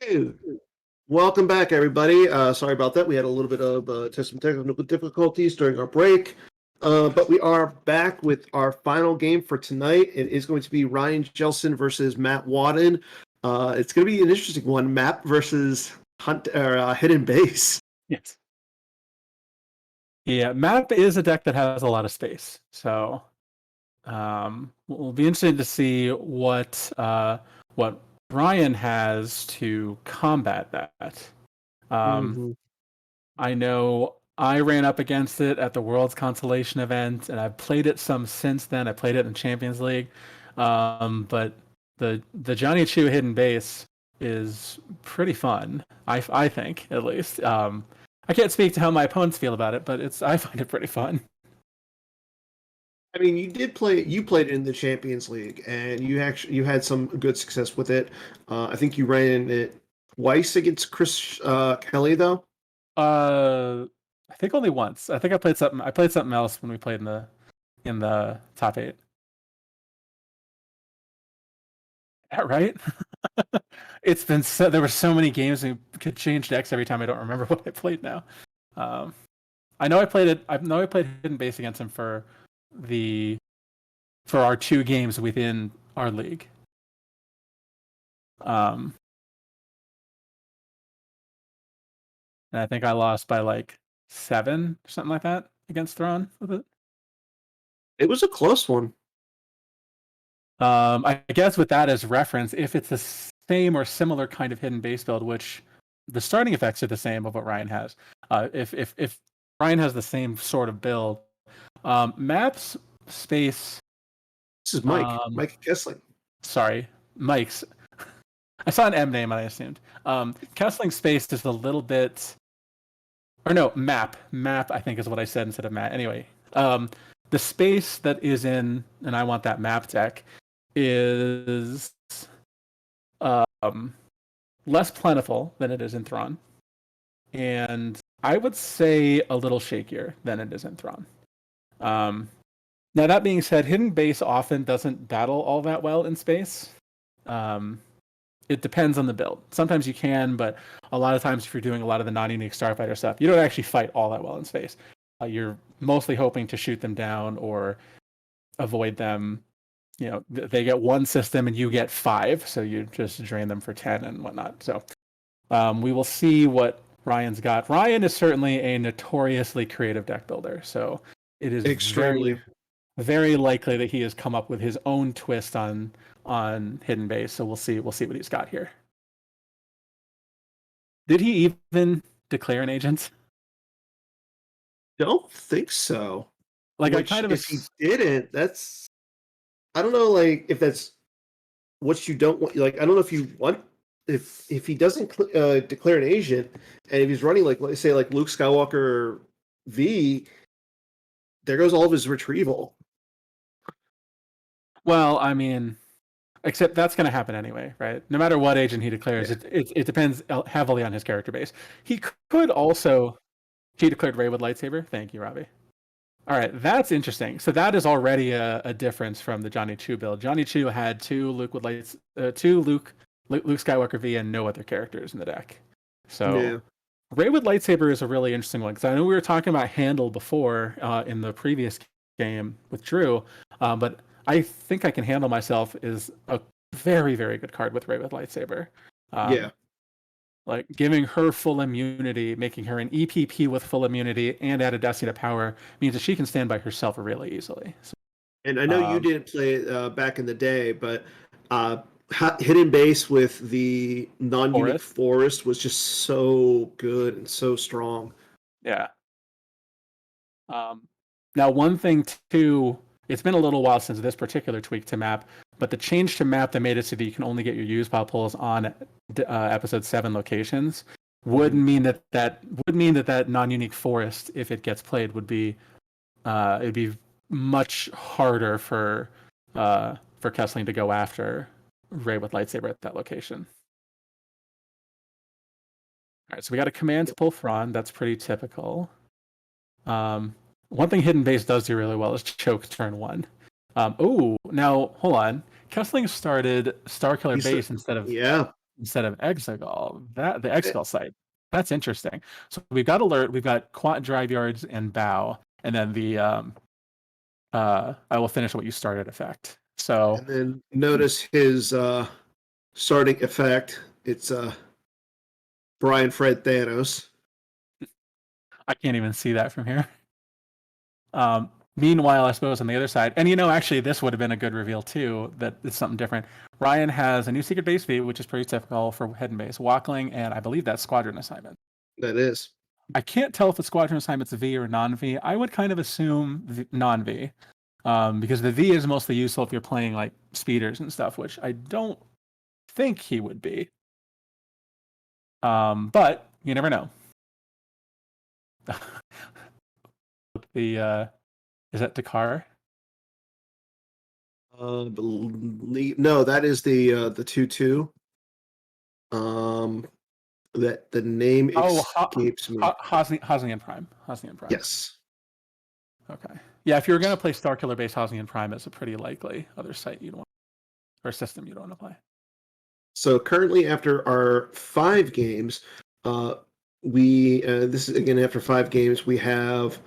Hey, welcome back, everybody. Sorry about that. We had a little bit of some technical difficulties during our break, but we are back with our final game for tonight. It is going to be Ryan Jellison versus Matt Wadden. It's going to be an interesting one: Map versus Hidden Base. Yes. Yeah, map is a deck that has a lot of space, so we'll be interested to see what Ryan has to combat that. Um, Mm-hmm. I know I ran up against it at the World's Consolation event, and I've played it some since then. I played it in Champions League, but the Johnny Chu hidden base is pretty fun. I think at least. I can't speak to how my opponents feel about it, but I find it pretty fun. I mean, you did play. You played in the Champions League, and you had some good success with it. I think you ran it twice against Chris Kelly, though. Uh, I think only once. I think I played something. I played something else when we played in the top eight. Yeah, right? It's been there were so many games and could change decks every time. I don't remember what I played now. Um, I know I played it. I know I played hidden base against him the for our two games within our league. Um, and I think I lost by like 7 or something like that against Thrawn with it. It was a close one. I guess with that as reference, if it's the same or similar kind of hidden base build, which the starting effects are the same of what Ryan has. If Ryan has the same sort of build, maps space. This is Mike. Um, Mike Kessling. sorry, Mike's. I saw an M name and I assumed. Kessling space is a little bit, or no, map. Map, I think is what I said instead of Matt. Anyway, the space that is in, and I want that map deck is um, less plentiful than it is in Thrawn, and I would say a little shakier than it is in Thrawn. Um, Now that being said, hidden base often doesn't battle all that well in space. Um, it depends on the build. Sometimes you can, but a lot of times if you're doing a lot of the non-unique starfighter stuff, you don't actually fight all that well in space. You're mostly hoping to shoot them down or avoid them. You know, they get one system and you get 5, so you just drain them for 10 and whatnot. So we will see what Ryan's got. Ryan is certainly a notoriously creative deck builder, so it is Extremely. very likely that he has come up with his own twist on hidden base. So we'll see what he's got here. Did he even declare an agent? Don't think so. Like I Which, kind of if he didn't, that's I don't know. Like if that's what you don't want. Like I don't know if you want if he doesn't declare an agent, and if he's running like let's say like Luke Skywalker V, there goes all of his retrieval. well, I mean, except that's going to happen anyway, right? No matter what agent he declares, Yeah. it depends heavily on his character base. He could also he declared Ray with lightsaber. Thank you, Robbie. All right, that's interesting. So that is already a difference from the Johnny Chu build. Johnny Chu had two Luke Skywalker V and no other characters in the deck. So Yeah. Ray with lightsaber is a really interesting one because I know we were talking about handle before in the previous game with Drew, but I think I can handle myself is a very very good card with Ray with lightsaber. Yeah. Like giving her full immunity, making her an EPP with full immunity and added Destiny to power means that she can stand by herself really easily. So, And I know you um, didn't play it back in the day, but hidden base with the non-unique Forest, forest was just so good and so strong. yeah. Um, Now, one thing too, it's been a little while since this particular tweak to map, but the change to map that made it so that you can only get your use pile pulls on episode 7 locations would Mhm. mean that non-unique forest, if it gets played, it'd be much harder for Kessling to go after Ray with lightsaber at that location. All right, so we got a command to pull Thrawn. That's pretty typical. Um, One thing Hidden Base does do really well is choke turn 1. Now hold on. Kessling started Starkiller He's Base instead of yeah. instead of Exegol. That the Exegol site. That's interesting. So we've got alert, we've got quad drive yards and bow, and then the I will finish what you started effect. So And then notice his starting effect. It's Brian Fred Thanos. I can't even see that from here. Meanwhile, I suppose on the other side, and actually, this would have been a good reveal too. That it's something different. Ryan has a new secret base V, which is pretty typical for hidden base, Walkling, and I believe that's squadron assignment. That is. I can't tell if the squadron assignment's V or non-V. I would kind of assume non-V, because the V is mostly useful if you're playing like speeders and stuff, which I don't think he would be. But you never know. The is that Dakar? No, that is the 2-2. That the name escapes me. Hosnian Prime. Yes. Okay. Yeah, if you're gonna play Starkiller based Hosnian Prime, it's a pretty likely other site you'd want, or system you'd want to play. So currently, after our 5 games, we this is again after 5 games, we have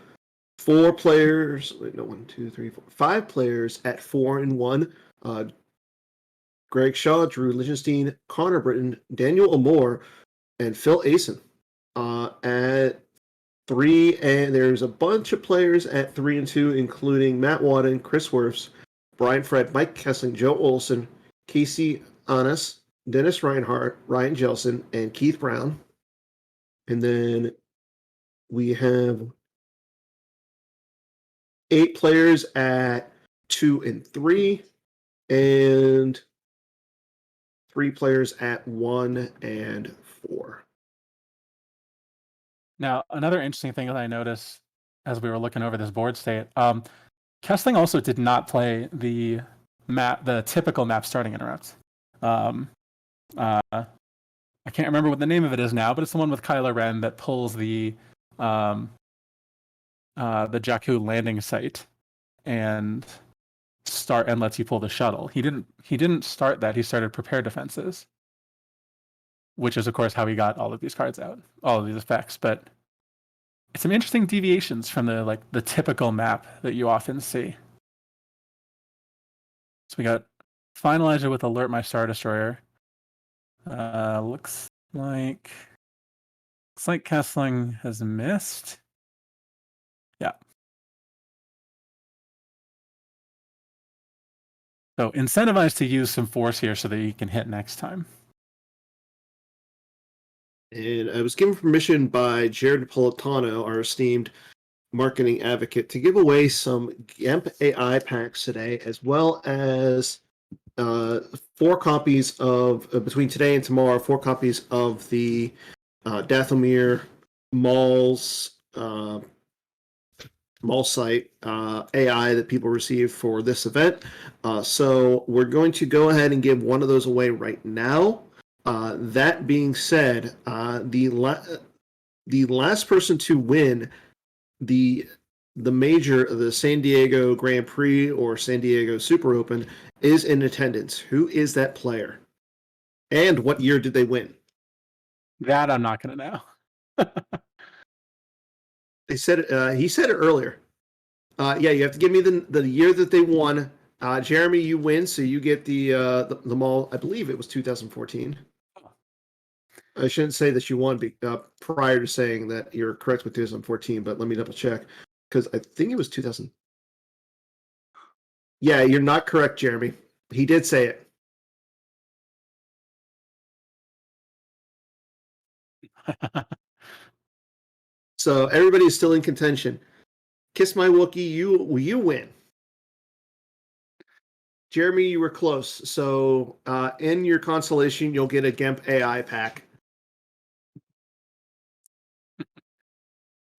4 players. Wait, no, 1, 2, 3, 4, 5 players at 4-1. Greg Shaw, Drew Lichtenstein, Connor Britton, Daniel Amore, and Phil Asen. At 3, and there's a bunch of players at 3-2, including Matt Wadden, Chris Wirfs, Brian Fred, Mike Kessling, Joe Olson, Casey Annis, Dennis Reinhardt, Ryan Jellison, and Keith Brown. And then we have 8 players at 2 and 3, and 3 players at 1 and 4. Now, another interesting thing that I noticed as we were looking over this board state, Kessling also did not play the typical map starting interrupt. I can't remember what the name of it is now, but it's the one with Kylo Ren that pulls the Jakku landing site and lets you pull the shuttle. He didn't start that. He started prepared defenses, which is of course how he got all of these cards out, all of these effects. But it's some interesting deviations from the typical map that you often see. So we got Finalizer with Alert My Star Destroyer. Looks like Kessling has missed. Yeah. So incentivized to use some force here so that you can hit next time. And I was given permission by Jared Napolitano, our esteemed marketing advocate, to give away some GEMP AI packs today, as well as 4 copies of, between today and tomorrow, 4 copies of the Dathomir Mall's mall site AI that people receive for this event. So we're going to go ahead and give one of those away right now. That being said, the last person to win the major, the San Diego Grand Prix or San Diego Super Open, is in attendance. Who is that player? And what year did they win? That I'm not going to know. They said he said it earlier. Yeah, you have to give me the year that they won. Jeremy, you win, so you get the mall. I believe it was 2014. I shouldn't say that you won prior to saying that you're correct with 2014, but let me double check, because I think it was 2000. Yeah, you're not correct, Jeremy. He did say it. So everybody's still in contention. Kiss My Wookie, you win. Jeremy, you were close. So in your consolation, you'll get a GEMP AI pack.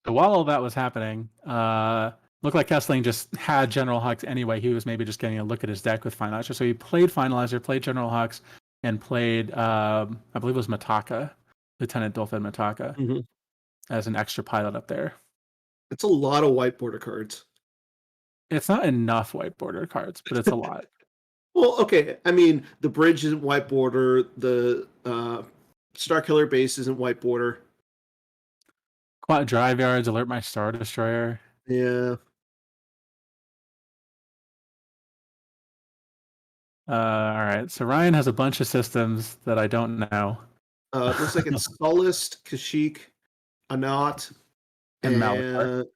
So while all that was happening, looked like Kessling just had General Hux anyway. He was maybe just getting a look at his deck with Finalizer. So he played Finalizer, played General Hux, and played, I believe it was Mataka, Lieutenant Dolphin Mataka, as an extra pilot up there. It's a lot of white border cards. It's not enough white border cards, but it's a lot. Well, okay. I mean, the bridge isn't white border. The Star Killer base isn't white border. Quiet drive yards, alert my Star Destroyer. Yeah. All right. So Ryan has a bunch of systems that I don't know. It looks like it's Sullust, Kashyyyk, Anat, And Malachor.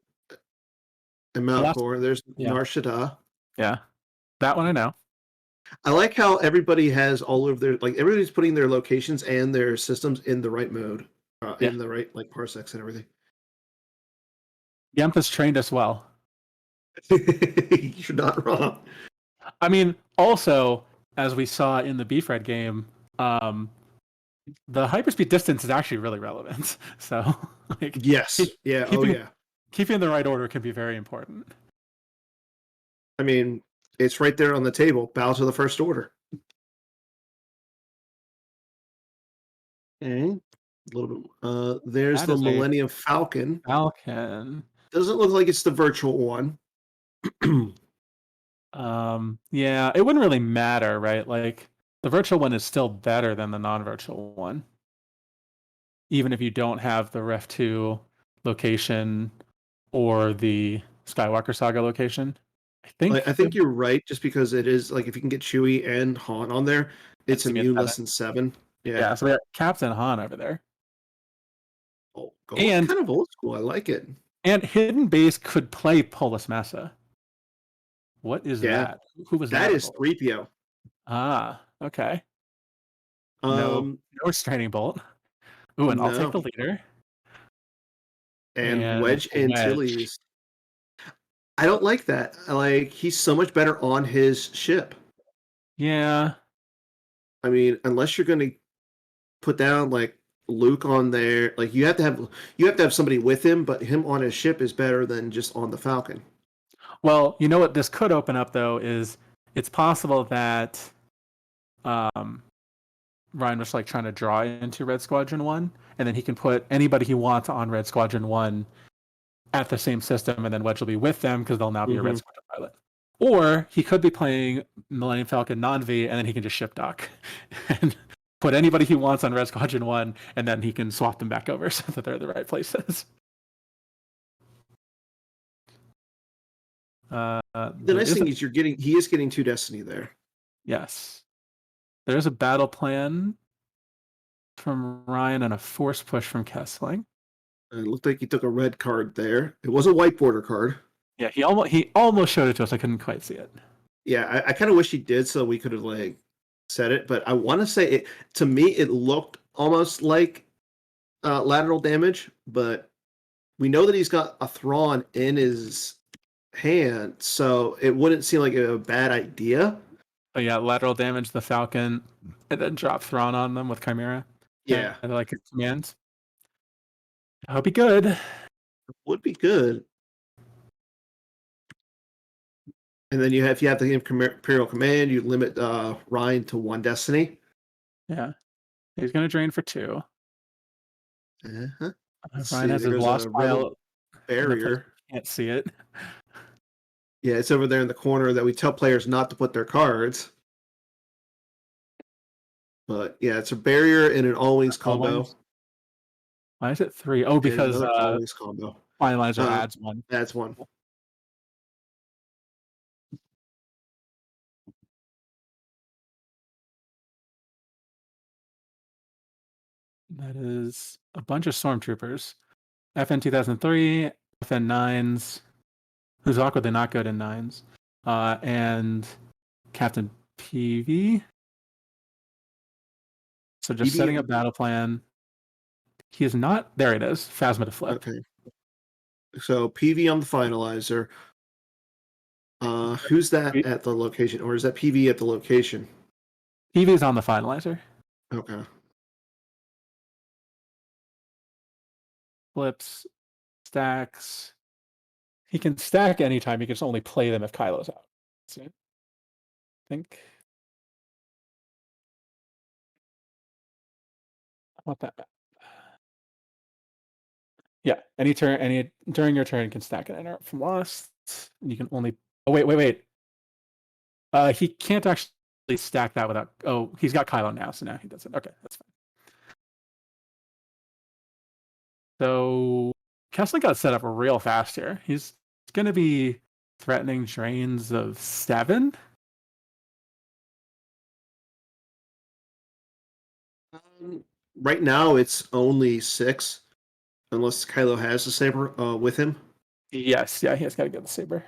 and The last, Malachor. There's yeah, Nar Shaddaa. yeah, that one I know. I like how everybody has all of their like everybody's putting their locations and their systems in the right mode, Yeah, in the right like parsecs and everything. Yemp has trained us well. You're not wrong. I mean, also as we saw in the Beef Red game, the hyperspeed distance is actually really relevant. So, like, Yes. Yeah. Oh keeping yeah. keeping the right order can be very important. I mean, it's right there on the table. Bow to the first order. Okay. A little bit. There's That the is a Millennium Falcon. Falcon. Doesn't look like it's the virtual one. Yeah, it wouldn't really matter, right? Like the virtual one is still better than the non-virtual one, even if you don't have the Ref 2 location or the Skywalker Saga location. I I think think you're right, just because it is like if you can get Chewie and Han on there, it's it's to be a immune 7. less than 7. Yeah. Yeah, so we got Captain Han over there. Oh, going And kind of old school. I like it. Hidden Base could play Polis Massa. What is Yeah. that? Who was That that is about? 3PO. Ah, okay. No, Um, no restraining bolt. Ooh, and I'll take no. the leader. And And Wedge Wedge. Antilles. I don't like that. Like he's so much better on his ship. Yeah. I mean, unless you're going to put down like Luke on there, like you have to have somebody with him, but him on his ship is better than just on the Falcon. Well, you know what this could open up though is it's possible that um Ryan was like trying to draw into Red Squadron 1, and then he can put anybody he wants on Red Squadron 1 at the same system, and then Wedge will be with them because they'll now be a Red Hmm. Squadron pilot. Or he could be playing Millennium Falcon non-V, and then he can just ship dock and put anybody he wants on Red Squadron 1, and then he can swap them back over so that they're the right places. The There nice is a, thing is he is getting 2 Destiny there. yes, there is a battle plan from Ryan and a force push from Kessling. It looked like he took a red card there. It was a white border card. Yeah, he almost showed it to us. I couldn't quite see it. Yeah, I kind of wish he did so we could have like said it, but I want to say it to me it looked almost like lateral damage, but we know that he's got a Thrawn in his hand, so it wouldn't seem like a bad idea. But yeah, lateral damage the Falcon, and then drop Thrawn on them with Chimera. Yeah, And like commands. I hope he good. would be good. And then if you have the Imperial Command, you limit Ryan to 1 Destiny. Yeah, he's gonna drain for 2. Uh-huh. Let's Ryan see. has his There's a lost Rebel pile in a place barrier. you can't see it. Yeah, it's over there in the corner that we tell players not to put their cards. But yeah, it's a barrier and an all wings All combo. wings. Why is it 3? Oh, And because another all wings combo. Finalizer adds 1. That's one. That is a bunch of stormtroopers. FN 2003, FN 9s, who's awkwardly not good in 9s, and Captain PV. So just PV setting up battle plan. He is not. There it is. Phasma to flip. Okay. So PV on the finalizer. Who's that at the location, or is that PV at the location? PV is on the finalizer. Okay. Flips, stacks. He can stack anytime. He can just only play them if Kylo's out. See? I think. I want that back. Yeah, any turn, during your turn, you can stack an interrupt from lost. And you can only. Oh wait. He can't actually stack that without. Oh, he's got Kylo now, so now he doesn't. Okay, that's fine. So Kessling got set up real fast here. He's going to be threatening drains of 7. Right now, it's only 6, unless Kylo has the saber with him. Yes, yeah, he has got to get the saber.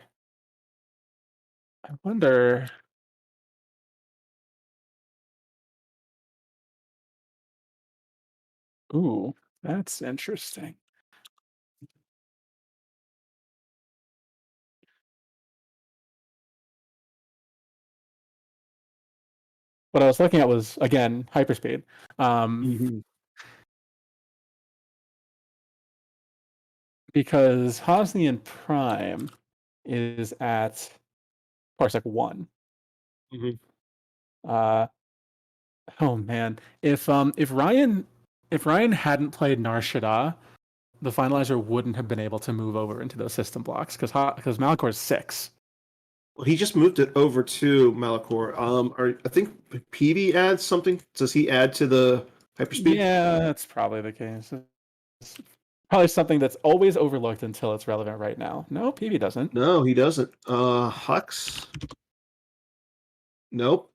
I wonder. Ooh, that's interesting. What I was looking at was, again, hyperspeed. Because Hosnian Prime is at parsec 1. Uh, oh man, if Ryan hadn't played Nar Shaddaa, the finalizer wouldn't have been able to move over into those system blocks because Malachor is 6. Well, he just moved it over to Malachor. I think Peavy adds something. Does he add to the hyperspeed? Yeah, that's probably the case. It's probably something that's always overlooked until it's relevant right now. No, PV doesn't. No, he doesn't. Hux. Nope.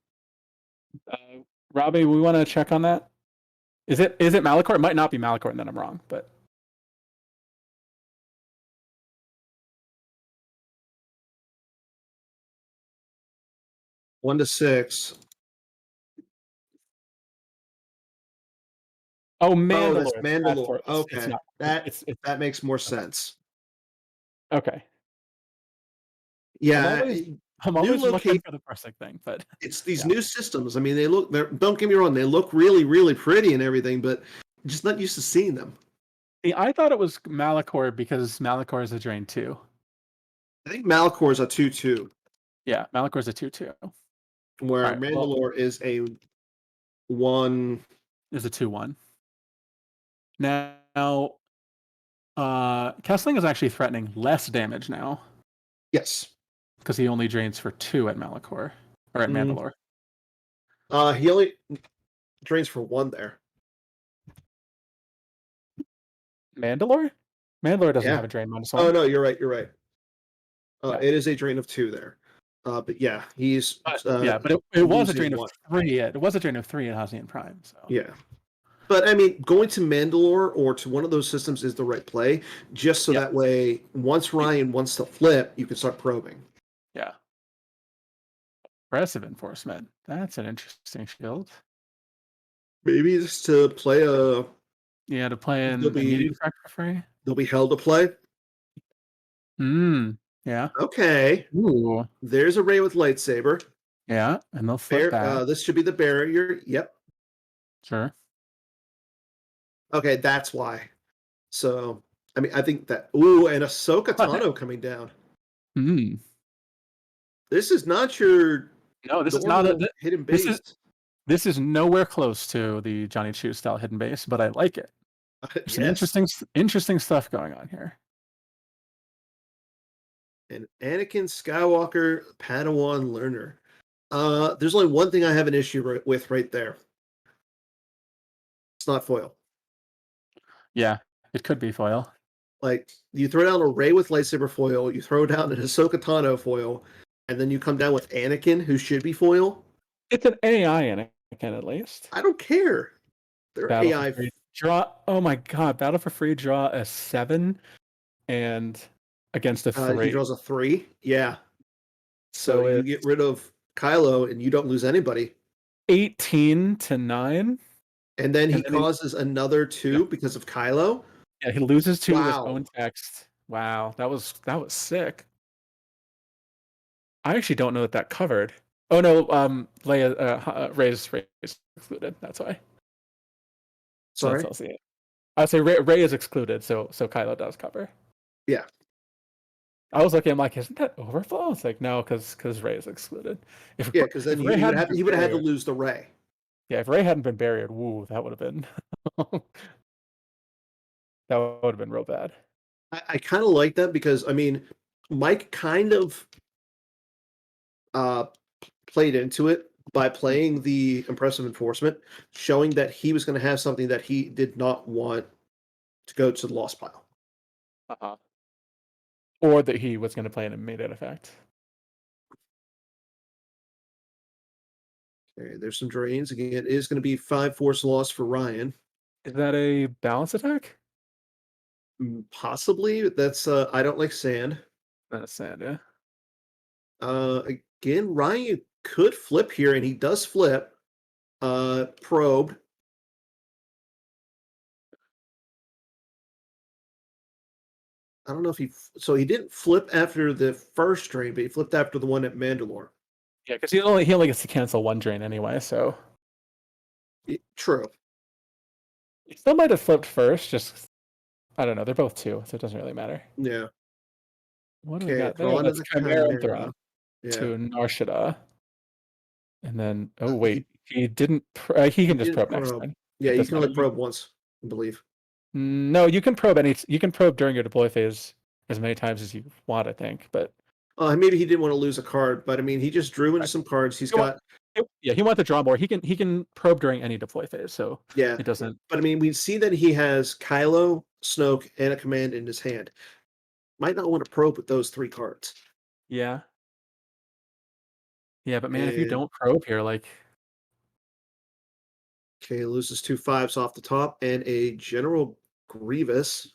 Robbie, we want to check on that. Is it Malachor? It might not be Malachor, and then I'm wrong, but 1 to 6. oh, Oh, Mandalore. that's Mandalore. It's Okay, not. that makes more sense. Okay. Yeah, I'm always looking for the parsec thing, but it's these new systems. I mean, don't get me wrong, they look really, really pretty and everything, but I'm just not used to seeing them. See, I thought it was Malachor because Malachor is a drain 2. I think Malachor is a 2/2. Yeah, Malachor is a 2/2. Where Right, Mandalore is a 1. Is a 2/1. Now, Kessling is actually threatening less damage now. Yes. Because he only drains for 2 at Malachor or at Mandalore. He only drains for 1 there. Mandalore doesn't have a drain -1. Oh no, you're right. Yeah. It is a drain of 2 there. But yeah, he's but it was a drain of 3. It was a drain of 3 in Hosnian Prime. So yeah. But I mean, going to Mandalore or to one of those systems is the right play, just so that way, once Ryan wants to flip, you can start probing. Yeah. Aggressive enforcement. That's an interesting shield. Maybe just to play a. Yeah, to play an immediate effect for free. They'll be held to play. Yeah. Okay. Ooh. There's a Ray with lightsaber. Yeah, and they'll flip back. This should be the barrier. Yep. Sure. Okay, that's why. So, I mean, I think that. Ooh, and Ahsoka Tano coming down. This is not your. No, this is not a hidden base. This is nowhere close to the Johnny Chu style hidden base, but I like it. There's some interesting stuff going on here. An Anakin Skywalker Padawan learner. There's only one thing I have an issue with right there. It's not foil. Yeah, it could be foil. Like, you throw down a Rey with lightsaber foil, you throw down an Ahsoka Tano foil, and then you come down with Anakin, who should be foil. It's an AI Anakin, at least. I don't care. They're AI. Draw. Oh my god! Battle for free. Draw a 7, and against a 3. He draws a 3. Yeah. So you get rid of Kylo, and you don't lose anybody. 18 to 9. And then he causes another 2 because of Kylo. Yeah, he loses 2 with his own text. Wow, that was sick. I actually don't know that covered. Oh no, Rey's excluded. That's why. Sorry. So I'll see it. I'd say Rey is excluded, so Kylo does cover. Yeah. I was looking, I'm like, isn't that overflow? It's like, no, because Rey is excluded. Because then he would have had to lose the Rey. Yeah, if Rey hadn't been buried, woo, that would have been real bad. I kind of like that because, I mean, Mike kind of played into it by playing the impressive enforcement, showing that he was going to have something that he did not want to go to the lost pile. Uh-huh. Or that he was going to play an immediate effect. Okay, there's some drains. Again, it is going to be 5 force loss for Ryan. Is that a balance attack? Possibly. That's I don't like sand. That's sad, yeah. Again, Ryan could flip here, and he does flip. Probed. I don't know if so he didn't flip after the first drain, but he flipped after the one at Mandalore. Yeah, because he only gets to cancel one drain anyway, so True. he still might have flipped first. Just I don't know. They're both 2, so it doesn't really matter. Yeah. What do we Okay, got there? draw to That's the Chimera and Thrawn Chimera. Yeah. to Narshada, and then oh He wait, he didn't. He can just didn't probe next probe. time. Yeah, It you doesn't can matter. only probe once, I believe. No, you can probe You can probe during your deploy phase as many times as you want, I think. But Maybe he didn't want to lose a card, but I mean, he just drew into right. some cards. He's He want, got yeah, he wants to draw more. He can probe during any deploy phase, so yeah, it doesn't. but I mean, we see that he has Kylo, Snoke, and a command in his hand. Might not want to probe with those 3 cards. Yeah, yeah, but man, if you And don't probe here, like okay, loses 2 5s off the top and a General Grievous.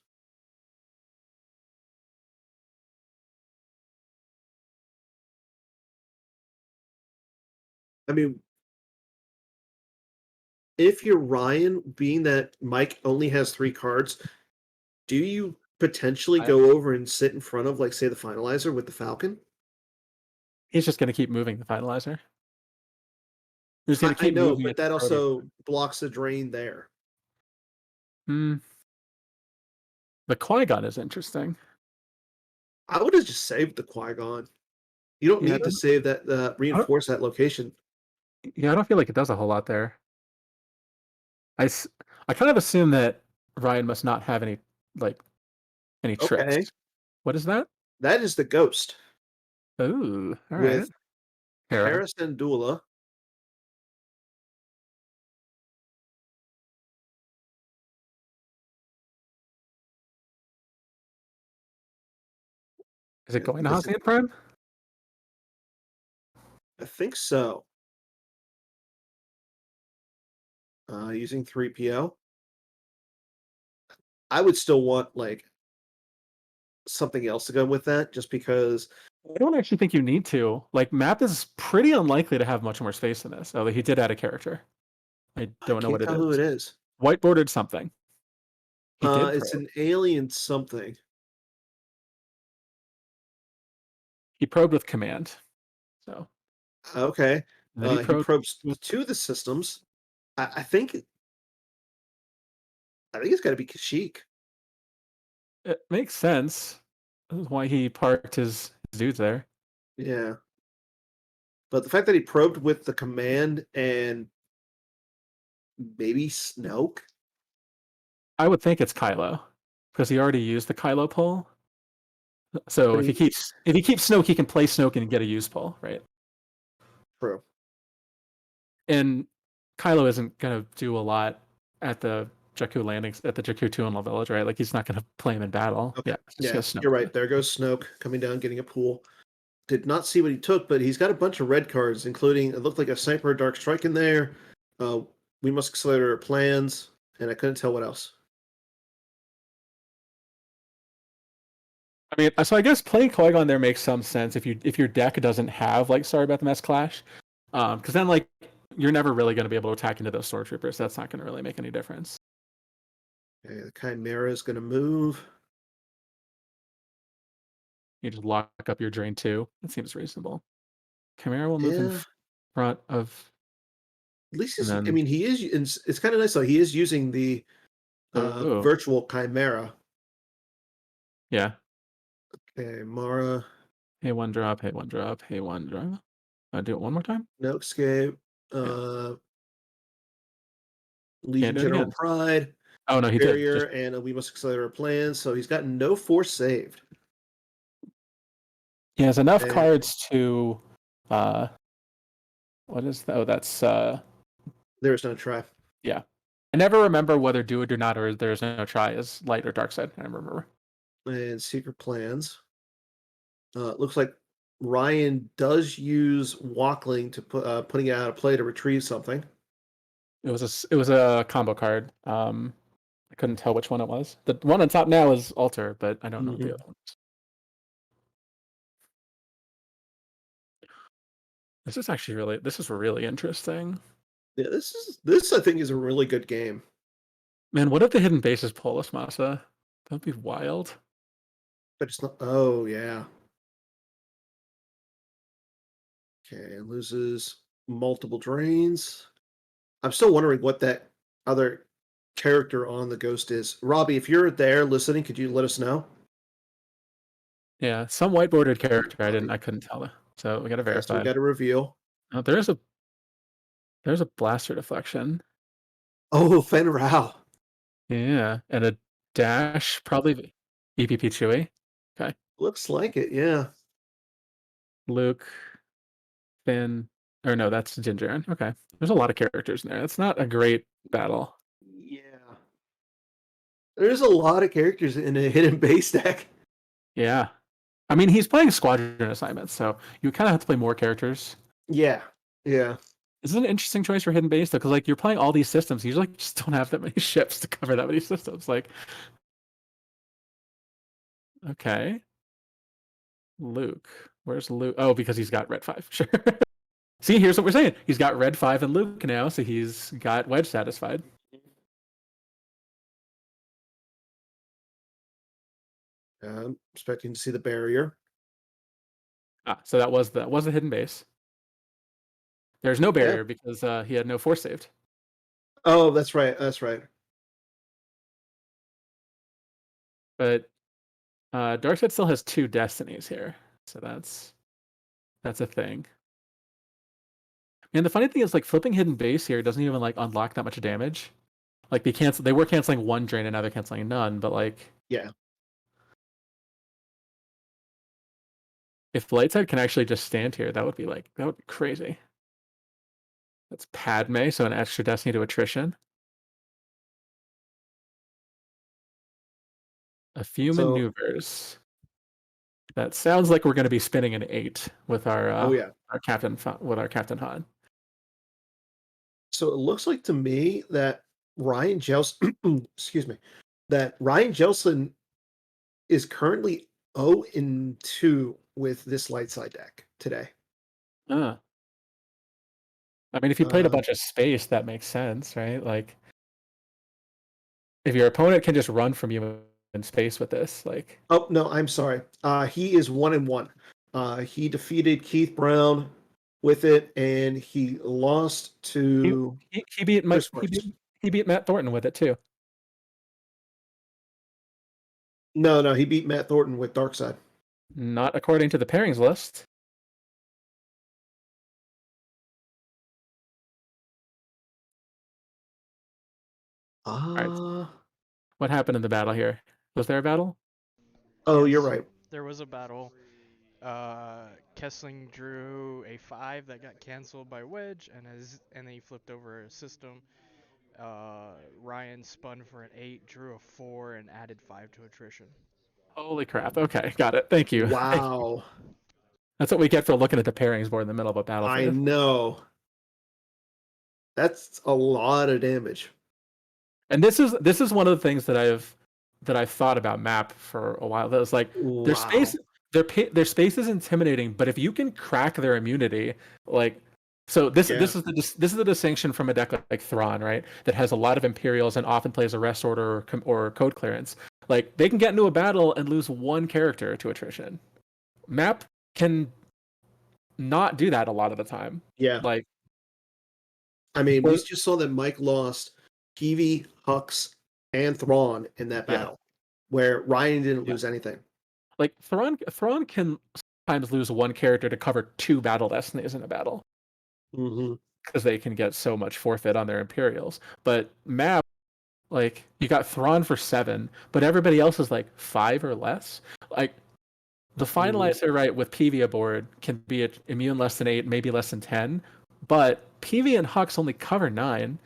I mean, if you're Ryan, being that Mike only has 3 cards, do you potentially I, go over and sit in front of, like, say, the finalizer with the Falcon? he's just gonna keep moving the finalizer. He's gonna I keep know, moving but it to that probe. also blocks the drain there. Hmm. The Qui-Gon is interesting. I would have just saved the Qui-Gon. You don't Yeah, need to save that I don't, reinforce that location. yeah, I don't feel like it does a whole lot there. I, s- I kind of assume that Ryan must not have like any tricks. Okay. What is that? That is the Ghost Ooh, all right. with Hera. Paris and Dula. Is it I going think to this is Hosnian Prime? I think so. Using 3PO. I would still want, like, something else to go with that just because I don't actually think you need to. Like, Map is pretty unlikely to have much more space in this. Although he did add a character. I I don't know can't what it tell who it is. is. Whiteboarded something. He did It's probe. an alien something. He probed with command. So, Okay. and then he He probed probes with. 2 of the systems. I think it's got to be Kashyyyk. It makes sense. This is why he parked his dudes there. Yeah. But the fact that he probed with the command and maybe Snoke. I would think it's Kylo because he already used the Kylo pull. So But if he keeps Snoke, he can play Snoke and get a use pull, right? true. And Kylo isn't gonna do a lot at the Jakku landings at the Jakku 2 in La Village, right? Like he's not gonna play him in battle. Okay. Yeah, just Yeah, go Snoke. you're right. There goes Snoke coming down, getting a pool. Did not see what he took, but he's got a bunch of red cards, including it looked like a sniper, dark strike in there. Uh, we must accelerate our plans, and I couldn't tell what else. I mean, so I guess playing Qui-Gon there makes some sense if your deck doesn't have like Sorry About the Mess Clash, because then like you're never really going to be able to attack into those stormtroopers. That's not going to really make any difference. Okay, the Chimera is going to move. You just lock up your drain 2. That seems reasonable. Chimera will move in Yeah, front of, at least and I then mean, he is. It's kind of nice though. He is using the oh virtual Chimera. yeah, Okay, Mara, hey one drop, hey one drop, hey one drop. Do it one more time. no escape. Yeah, can't Legion do it General again. Pride, Oh no, he did. Barrier, Just and we must accelerate our plans. So he's got no force saved. he has enough And cards to uh What is that? Oh, that's There is no try. yeah. I never remember whether do it or not, or there's no try is light or dark side. I never remember. And secret plans. Looks like Ryan does use Walkling to putting it out of play to retrieve something. It was a combo card. I couldn't tell which one it was. The one on top now is alter, but I don't know what the other one is. This is really interesting. Yeah, this I think is a really good game. Man, what if the hidden base is Polis Massa? That'd be wild. But it's not. Oh yeah. Okay, it loses multiple drains. I'm still wondering what that other character on the ghost is. Robbie, if you're there listening, could you let us know? Yeah, some whiteboarded character. Robbie. I couldn't tell. So we gotta Okay, so we verify. got a reveal. Oh, there's a blaster deflection. Oh, Fen Rao. Yeah, and a dash, probably EPP Chewy. Okay. Looks like it, yeah. Luke, Finn, or no, that's Ginger. Okay. There's a lot of characters in there. It's not a great battle. Yeah. There's a lot of characters in a hidden base deck. Yeah. I mean, he's playing squadron assignments, so you kind of have to play more characters. Yeah. Yeah. This is an interesting choice for hidden base, though, because like you're playing all these systems, you like just don't have that many ships to cover that many systems. Like, okay, Luke, where's Luke? Oh, because he's got red 5. Sure. See, here's what we're saying. He's got red 5 and Luke now, so he's got wedge satisfied. I'm expecting to see the barrier. Ah, so that was the hidden base. There's no barrier because he had no force saved. Oh, that's right. That's right. But Darkseid still has 2 destinies here, so that's a thing. And the funny thing is, like, flipping hidden base here doesn't even like unlock that much damage. Like they were canceling 1 drain and now they're canceling none, but like Yeah. if Blightside can actually just stand here, that would be crazy. That's Padme, so an extra destiny to attrition. A few So, maneuvers. That sounds like we're going to be spinning an 8 with oh yeah. our Captain Han. So it looks like to me that Ryan Jellison, excuse me, that Ryan Jellison is currently 0-2 with this light side deck today. I mean, if you played a Uh, bunch of space, that makes sense, right? Like, if your opponent can just run from you in space with this, like. oh no, I'm sorry. He is 1-1. He defeated Keith Brown with it, and he lost to He beat Chris he Brooks. beat Matt Thornton with it too. No, he beat Matt Thornton with Darkseid. Not according to the pairings list. Right. What happened in the battle here? Was there a battle? Oh, Yes, you're right. there was a battle. Kessling drew a 5 that got canceled by Wedge, and then he flipped over a system. Ryan spun for an 8, drew a 4, and added 5 to attrition. Holy crap. Okay, got it. Thank you. Wow. That's what we get for looking at the pairings board in the middle of a battle. I know. That's a lot of damage. And this is one of the things that I've thought about map for a while. That was like their space is intimidating, but if you can crack their immunity, like this is the distinction from a deck like Thrawn, right? That has a lot of Imperials and often plays a rest order or code clearance. Like they can get into a battle and lose 1 character to attrition. Map can not do that a lot of the time. Yeah. Like, I mean, we just saw that Mike lost Peavy, Hux, and Thrawn in that battle, where Ryan didn't lose anything. Like Thrawn can sometimes lose 1 character to cover 2 battle destinies in a battle. Because they can get so much forfeit on their Imperials. But Map, like, you got Thrawn for 7, but everybody else is like 5 or less. Like, the finalizer, right, with PV aboard can be immune less than 8, maybe less than 10, but PV and Hux only cover 9.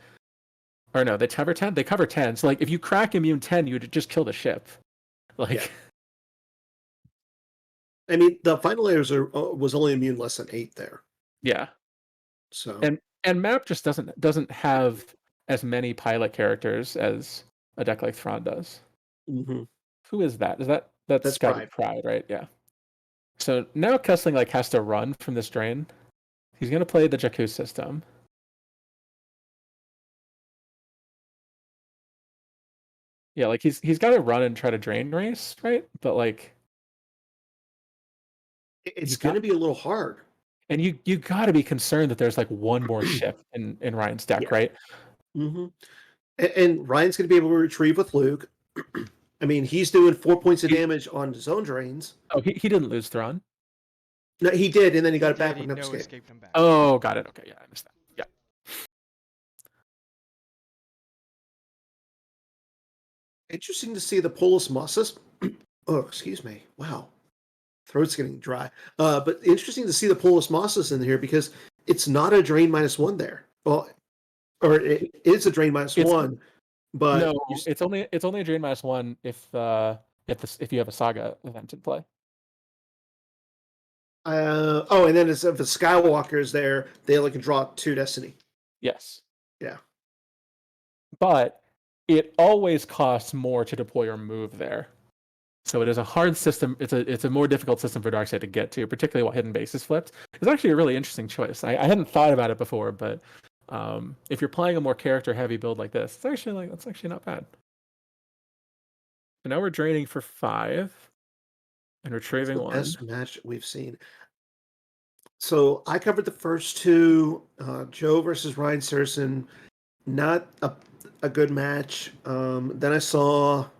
Or no, they cover 10? They cover 10. So, like, if you crack immune 10, you would just kill the ship. Like, Yeah. I mean, the final layers was only immune less than 8 there. yeah. So And map just doesn't have as many pilot characters as a deck like Thrawn does. mhm. Who is that? That's That's Scotty Pride, right? Yeah. So now Kessling like has to run from this drain. He's gonna play the Jakku system. Yeah, like he's got to run and try to drain race, right? But like It's you going got to be a little hard. and you got to be concerned that there's like one more ship in Ryan's deck, Yeah. right? Hmm. And Ryan's going to be able to retrieve with Luke. I mean, he's doing 4 points of damage on his own drains. Oh, he didn't lose Thrawn. No, he did, and then he got it did, back he with no no escape. escaped him back. Oh, got it. Okay, yeah, I missed that. Yeah. Interesting to see the Polus Mossus. Oh, excuse me. Wow. Throat's getting dry. But interesting to see the Polus Mossus in here because it's not a drain -1 there. Well, or it is a drain -1, but no, it's only a drain -1 if you have a Saga event in play. and then if the Skywalker is there, they can draw 2 Destiny. Yes. Yeah. But it always costs more to deploy your move there. So it is a hard system. It's a more difficult system for Darkseid to get to, particularly while hidden base is flipped. It's actually a really interesting choice. I hadn't thought about it before, but if you're playing a more character heavy build like this, that's actually not bad. So now we're draining for 5 and retrieving the 1. best match we've seen. So I covered the first 2, Joe versus Ryan Serson. Not a good match. Then I saw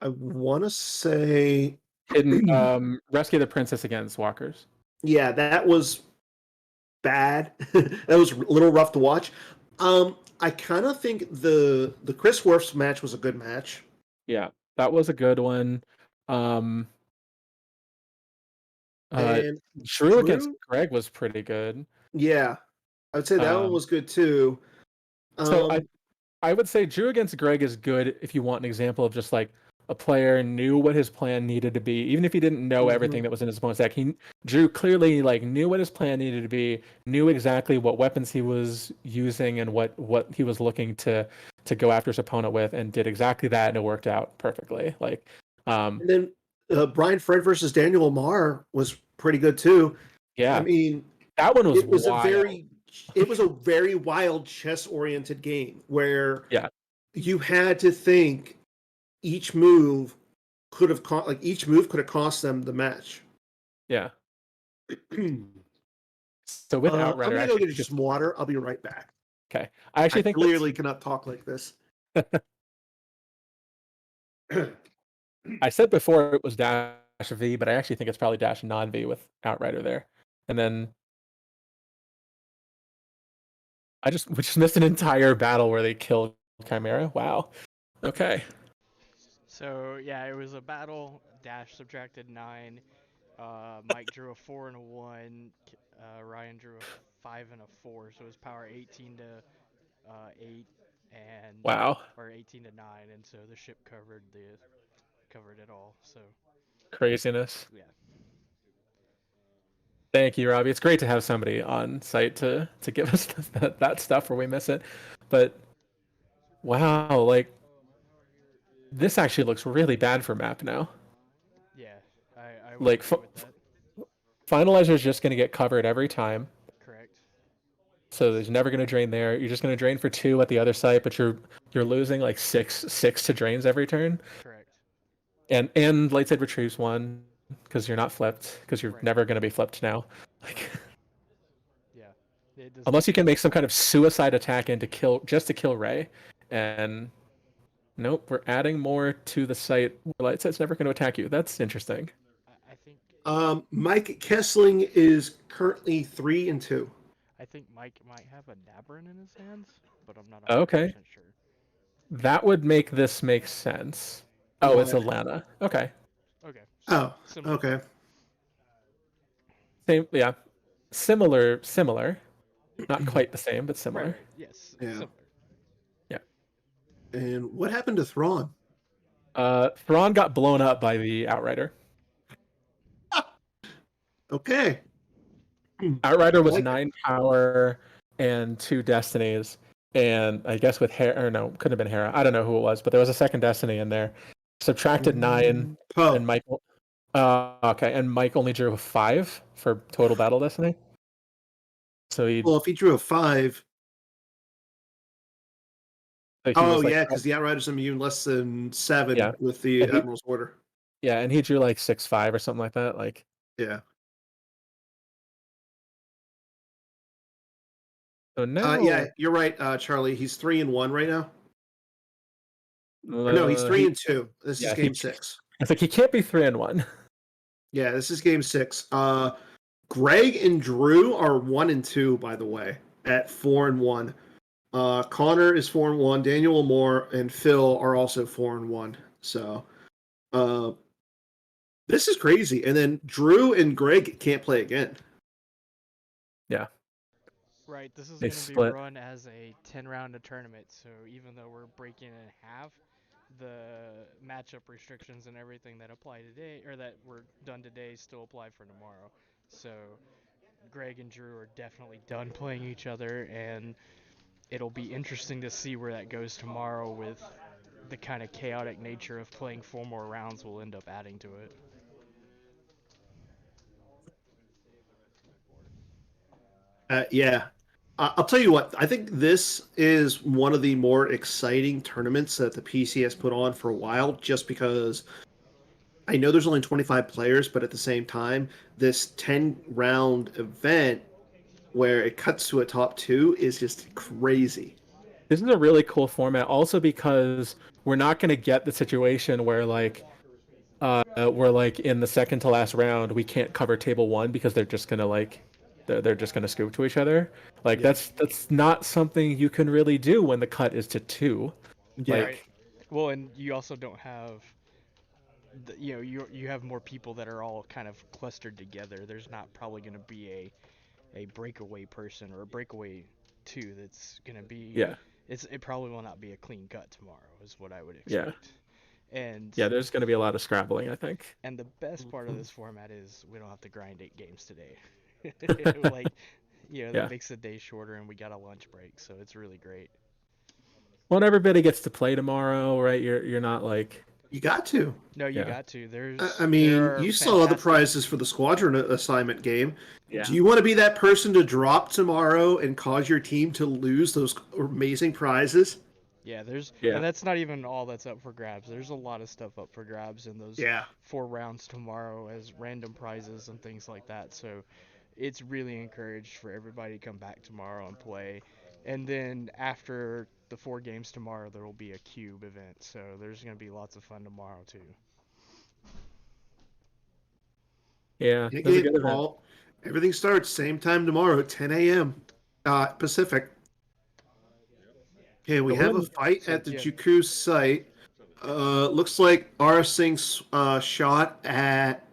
I want to say Hidden rescue the princess against walkers. yeah, that was bad. That was a little rough to watch. I kind of think the Chris Worf's match was a good match. Yeah, that was a good one. And Drew against Greg was pretty good. Yeah, I would say that one was good too. So I would say Drew against Greg is good if you want an example of just like a player knew what his plan needed to be, even if he didn't know everything that was in his opponent's deck. Drew clearly like knew what his plan needed to be, knew exactly what weapons he was using and what he was looking to go after his opponent with, and did exactly that, and it worked out perfectly. Like, and then Brian Fred versus Daniel Lamar was pretty good too. yeah, I mean, that one was it was wild. it was a very wild chess oriented game where yeah, you had to think each move could have cost them the match. Yeah. So with I'm Outrider, gonna go get some water. I'll be right back. Okay, I actually think clearly cannot talk like this. I said before it was dash V, but I actually think it's probably dash non V with Outrider there. And then we just missed an entire battle where they killed Chimera. Wow. Okay. So yeah, it was a battle. Dash subtracted 9. Mike drew a 4 and a 1. Ryan drew a 5 and a 4. So it was power 18 to 8 and Wow. or 18 to 9, and so the ship covered it all. So Craziness. yeah. Thank you, Robbie. It's great to have somebody on site to give us that stuff where we miss it. But wow, like this actually looks really bad for map now. Yeah, I would Like agree with that. Finalizer is just going to get covered every time. Correct. So there's never going to drain there. You're just going to drain for 2 at the other site, but you're losing like six to drains every turn. Correct. And late side retrieves 1 because you're not flipped, because you're never going to be flipped now. Like, yeah. unless you can make some kind of suicide attack in to kill Ray, and nope, we're adding more to the site. Light side's never going to attack you. That's interesting. I think. Mike Kessling is currently 3 and 2. I think Mike might have a Nabrin in his hands, but I'm not 100% Okay. sure. That would make this make sense. Oh, it's Alana. Okay. Okay, Oh, Similar. okay. Same, yeah. Similar. Not quite the same, but Right, similar. right. Yes, Yeah. similar. Yeah. And what happened to Thrawn? Thrawn got blown up by the Outrider. Okay. Outrider I was like it. 9 power and 2 destinies, and I guess with Hera, or no, couldn't have been Hera. I don't know who it was, but there was a second destiny in there. Subtracted 9, and Poe. Michael. Okay, and Mike only drew a 5 for total battle destiny. So he, Well, if he drew a 5. so he Oh, was like, yeah, because the Outrider's immune less than 7 yeah, with the and he, Admiral's Order. yeah, and he drew like 6-5 or something like that. Like, Yeah. so now, Yeah, you're right, Charlie. He's 3-1 right now. Or no, he's he, 3-2. This is yeah, game 6. it's like he can't be 3-1. Yeah, this is game 6. Greg and Drew are 1-2, by the way, at 4-1. Connor is 4-1. Daniel Moore and Phil are also 4-1. So, uh, this is crazy. And then Drew and Greg can't play again. Yeah, Right, this is they going to be split. run as a 10-round tournament, so even though we're breaking in half, the matchup restrictions and everything that apply today, or that were done today, still apply for tomorrow. So Greg and Drew are definitely done playing each other, and it'll be interesting to see where that goes tomorrow with the kind of chaotic nature of playing 4 more rounds will end up adding to it. Yeah. I'll tell you what, I think this is one of the more exciting tournaments that the PC has put on for a while, just because I know there's only 25 players, but at the same time, this 10-round event where it cuts to a top 2 is just crazy. This is a really cool format, also because we're not going to get the situation where we're like in the second to last round we can't cover table 1 because they're just gonna they're just gonna scoop to each other. Like Yeah. that's not something you can really do when the cut is to 2. Yeah. Right. Like, Well, and you also don't have you have more people that are all kind of clustered together. There's not probably going to be a breakaway person or a breakaway two that's going to be yeah, it probably will not be a clean cut tomorrow is what I would yeah, expect. And yeah. There's gonna be a lot of scrabbling, I think. and the best part of Mhm. this format is we don't have to grind 8 games today. Like, that Yeah. makes the day shorter and we got a lunch break, so it's really great. Well, and everybody gets to play tomorrow, right? You're not like, You got to. No, you yeah, got to. I There mean, are you saw the fantastic. prizes for the squadron assignment game. Do yeah, you want to be that person to drop tomorrow and cause your team to lose those amazing prizes? Yeah, yeah, and that's not even all that's up for grabs. There's a lot of stuff up for grabs in those Yeah. 4 rounds tomorrow as random prizes and things like that. So it's really encouraged for everybody to come back tomorrow and play. And then after the 4 games tomorrow, there will be a cube event. So there's going to be lots of fun tomorrow too. yeah. And That's a again, good event. all everything starts same time tomorrow, 10 a.m. Pacific. Okay, we So we're have a in fight So at the yeah, Jakku site. Looks like Ara Singh's shot at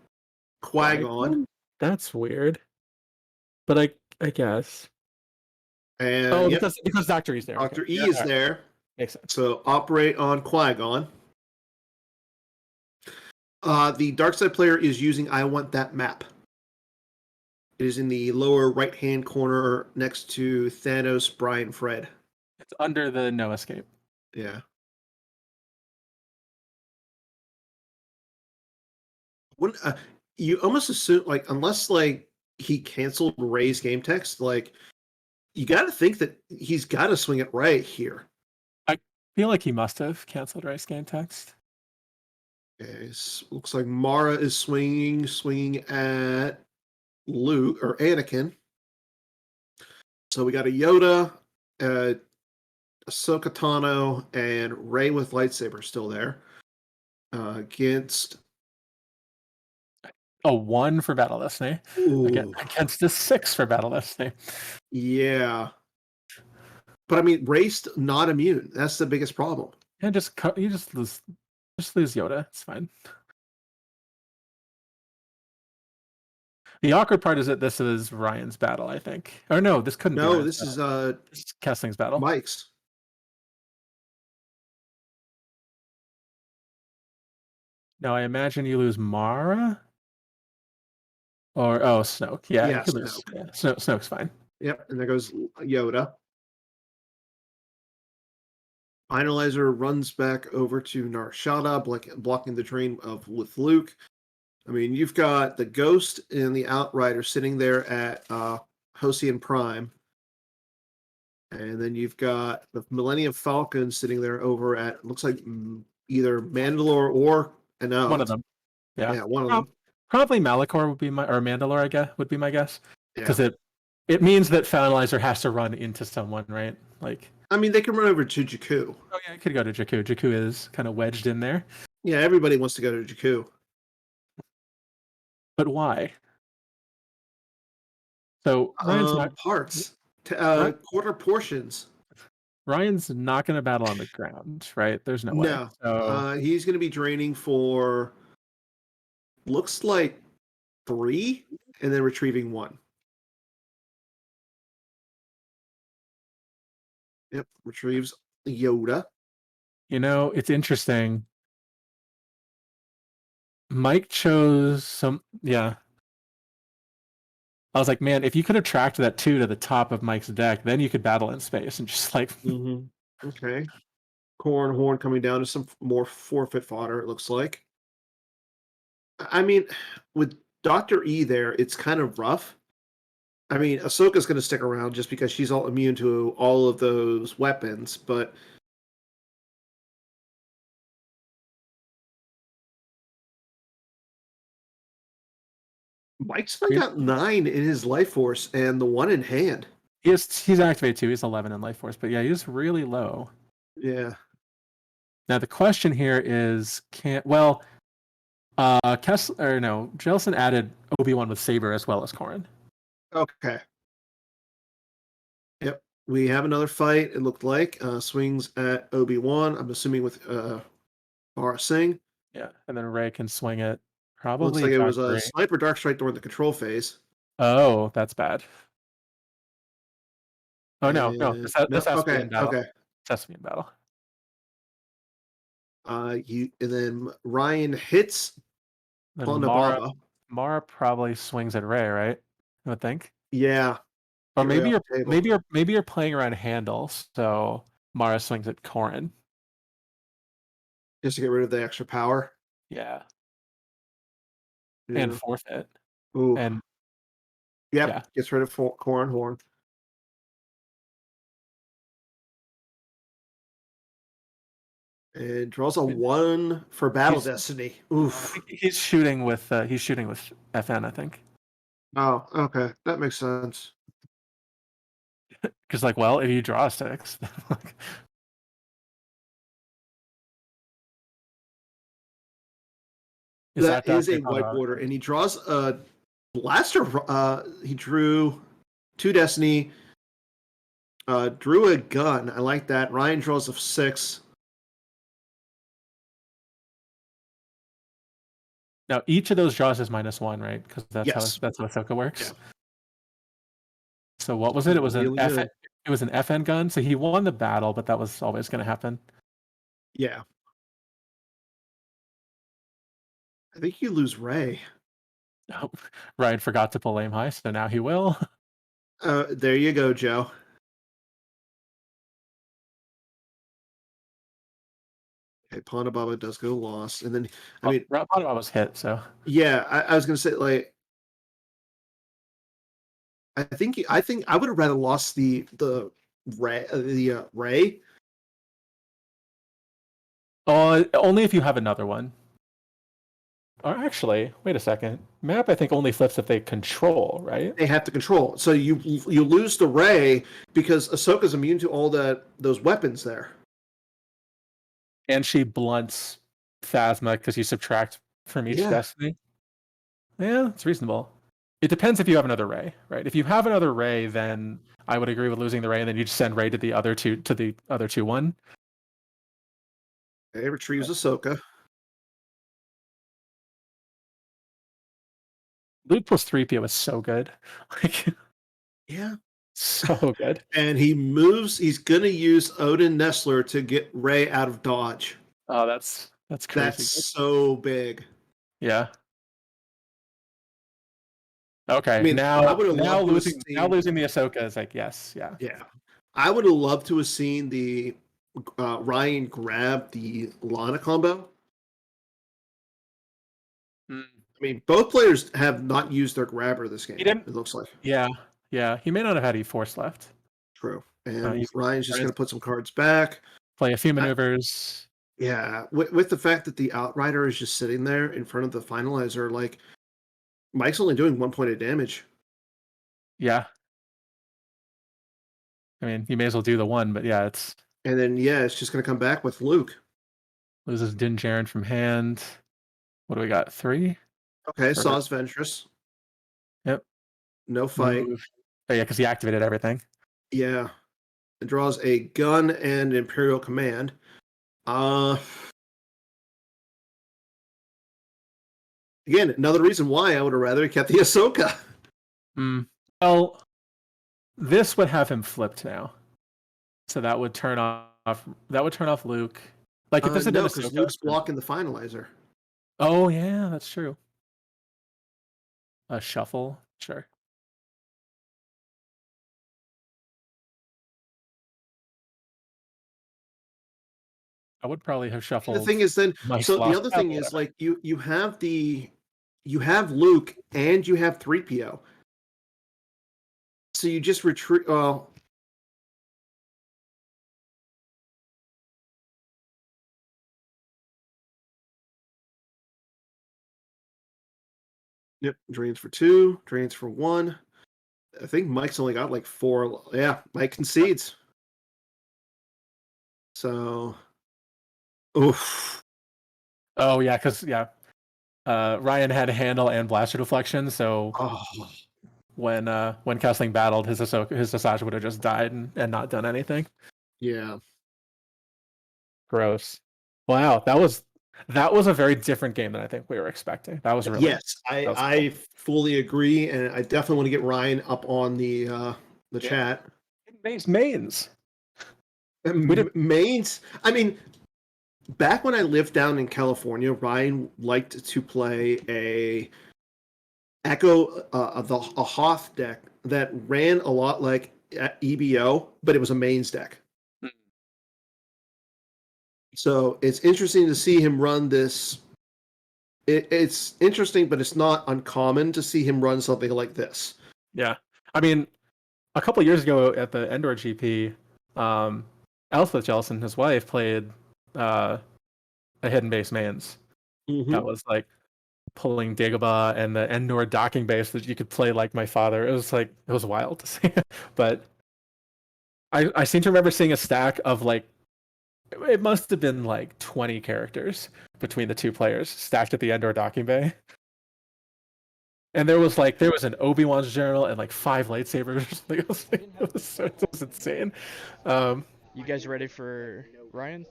Qui-Gon. Qui-Gon? That's weird, but I guess. And Oh, yep, because Doctor E's there. Okay, Dr. yeah, E is all right. there. Makes sense. So operate on Qui-Gon. The dark side player is using I Want That map. It is in the lower right-hand corner next to Thanos, Brian, Fred. It's under the no escape. Yeah. When you almost assume like unless like he canceled Ray's game text, like you got to think that he's got to swing it right here. I feel like he must have canceled Rice Game Text. Okay, looks like Mara is swinging at Luke or Anakin. So we got a Yoda, Ahsoka Tano, and Ray with lightsaber still there against. A 1 for Battle Destiny. Ooh, Against a 6 for Battle Destiny. yeah. But I mean, Ray's not immune. That's the biggest problem. And you just lose Yoda. It's fine. The awkward part is that this is Ryan's battle, I think. Or no, this couldn't be No, Ryan's this battle. is This is Kessling's battle. Mike's. Now I imagine you lose Mara? Or Snoke. Yeah, you could lose. Snoke. Yeah, Snoke's fine. Yep, and there goes Yoda. Finalizer runs back over to Narshada, blocking the train with Luke. I mean, you've got the Ghost and the Outrider sitting there at Hosian Prime. And then you've got the Millennium Falcon sitting there over at, looks like either Mandalore or Anand. One of them. Yeah, one of them. Probably Malachor would be or Mandalore, I guess, would be my guess. Because Yeah. it means that Finalizer has to run into someone, right? Like, I mean, they can run over to Jakku. oh yeah, it could go to Jakku. Jakku is kind of wedged in there. Yeah, everybody wants to go to Jakku. But why? So Ryan's not parts, Right. quarter portions. Ryan's not going to battle on the ground, right? There's no way. No, So he's going to be draining for looks like 3, and then retrieving 1. Yep, retrieves Yoda. it's interesting. Mike chose some. Yeah. I was like, man, if you could have tracked that 2 to the top of Mike's deck, then you could battle in space and just like. Okay. Corn Horn coming down to some more forfeit fodder, it looks like. I mean, with Dr. E there, it's kind of rough. I mean, Ahsoka's going to stick around just because she's all immune to all of those weapons, but Mike's only got 9 in his life force and the 1 in hand. He's activated too. He's 11 in life force, but yeah, he's really low. Yeah. Now the question here is, Jellison added Obi-Wan with Saber as well as Corrin. Okay. Yep. We have another fight, it looked like. Swings at Obi-Wan, I'm assuming with Bara Singh. Yeah, and then Rey can swing it. Probably looks like it was a sniper dark strike during the control phase. Oh, that's bad. Oh no, this has to be in battle. Okay. This has to be in battle. And then Ryan hits Then Mara probably swings at Rey, right? I would think. Yeah. Or maybe you're playing around handles, so Mara swings at Corrin. Just to get rid of the extra power. Yeah. And forfeit. Ooh. And gets rid of Corrin Horn. And draws a 1 for Battle Destiny. Oof. He's shooting with FN, I think. Oh, okay. That makes sense. Because if you draw 6, that is a white border, and he draws a blaster. He drew 2 Destiny. Drew a gun. I like that. Ryan draws a 6. Now each of those draws is -1, right? Because that's how Ahsoka works. Yeah. So what was it? It was really an It was an FN gun. So he won the battle, but that was always going to happen. Yeah. I think you lose Rey. Oh, Ryan forgot to pull aim high, so now he will. There you go, Joe. Okay, Ponda does go lost, and then Ponda was hit, so yeah, I was gonna say I think I would have rather lost the Rey. Only if you have another one. Or actually, wait a second. Map, I think, only flips if they control, right? They have to control. So you lose the Rey because Ahsoka's immune to all those weapons there. And she blunts Phasma because you subtract from each destiny. Yeah, it's reasonable. It depends if you have another Rey, right? If you have another Rey, then I would agree with losing the Rey, and then you just send Rey to the other 2/1. Okay, retrieves Ahsoka. Luke plus 3PO is so good. Like, Yeah. so good. And he's going to use Odin Nestler to get Rey out of dodge. Oh, that's crazy. That's so big. Yeah. Okay. I mean, I would have loved to have seen. now losing the Ahsoka is like, yes, yeah. Yeah. I would have loved to have seen the Ryan grab the Lana combo. Mm. I mean, both players have not used their grabber this game. He didn't. It looks like. Yeah. He may not have had E-Force left. True. And He's Ryan's just going to put some cards back. Play a few maneuvers. Yeah. With the fact that the Outrider is just sitting there in front of the finalizer, like, Mike's only doing 1 point of damage. Yeah. I mean, you may as well do the one, but yeah, it's. And then, it's just going to come back with Luke. Loses Din Djarin from hand. What do we got? 3? Okay, Saw's Ventress. Yep. No fight. Move. Oh, yeah, because he activated everything. Yeah. It draws a gun and Imperial Command. Again, another reason why I would have rather kept the Ahsoka. Well, this would have him flipped now. So that would turn off Luke. Like if this had been because Luke's blocking the finalizer. Oh yeah, that's true. A shuffle, sure. I would probably have shuffled. The thing is, then so the other thing is like you have Luke and you have 3PO. So you just retreat. Yep, drains for 2, drains for 1. I think Mike's only got like 4. Yeah, Mike concedes. So, oof. Oh yeah, because Ryan had handle and blaster deflection. So when Kessling battled, his Asajj would have just died and not done anything. Yeah. Gross. Wow, that was a very different game than I think we were expecting. That was really I fully agree, and I definitely want to get Ryan up on the chat. Mains. Mains. I mean, back when I lived down in California, Ryan liked to play a Hoth deck that ran a lot like EBO, but it was a mains deck. So it's interesting to see him run this. It's interesting, but it's not uncommon to see him run something like this. Yeah. I mean, a couple of years ago at the Endor GP, Elspeth Jellison, his wife, played a hidden base mains. Mm-hmm. That was like pulling Dagobah and the Endor docking base that you could play like my father. It was wild to see. But I seem to remember seeing a stack of like, it must have been like 20 characters between the two players stacked at the Endor docking bay. And there was an Obi-Wan's journal and like 5 lightsabers. It was insane. You guys ready for Ryan?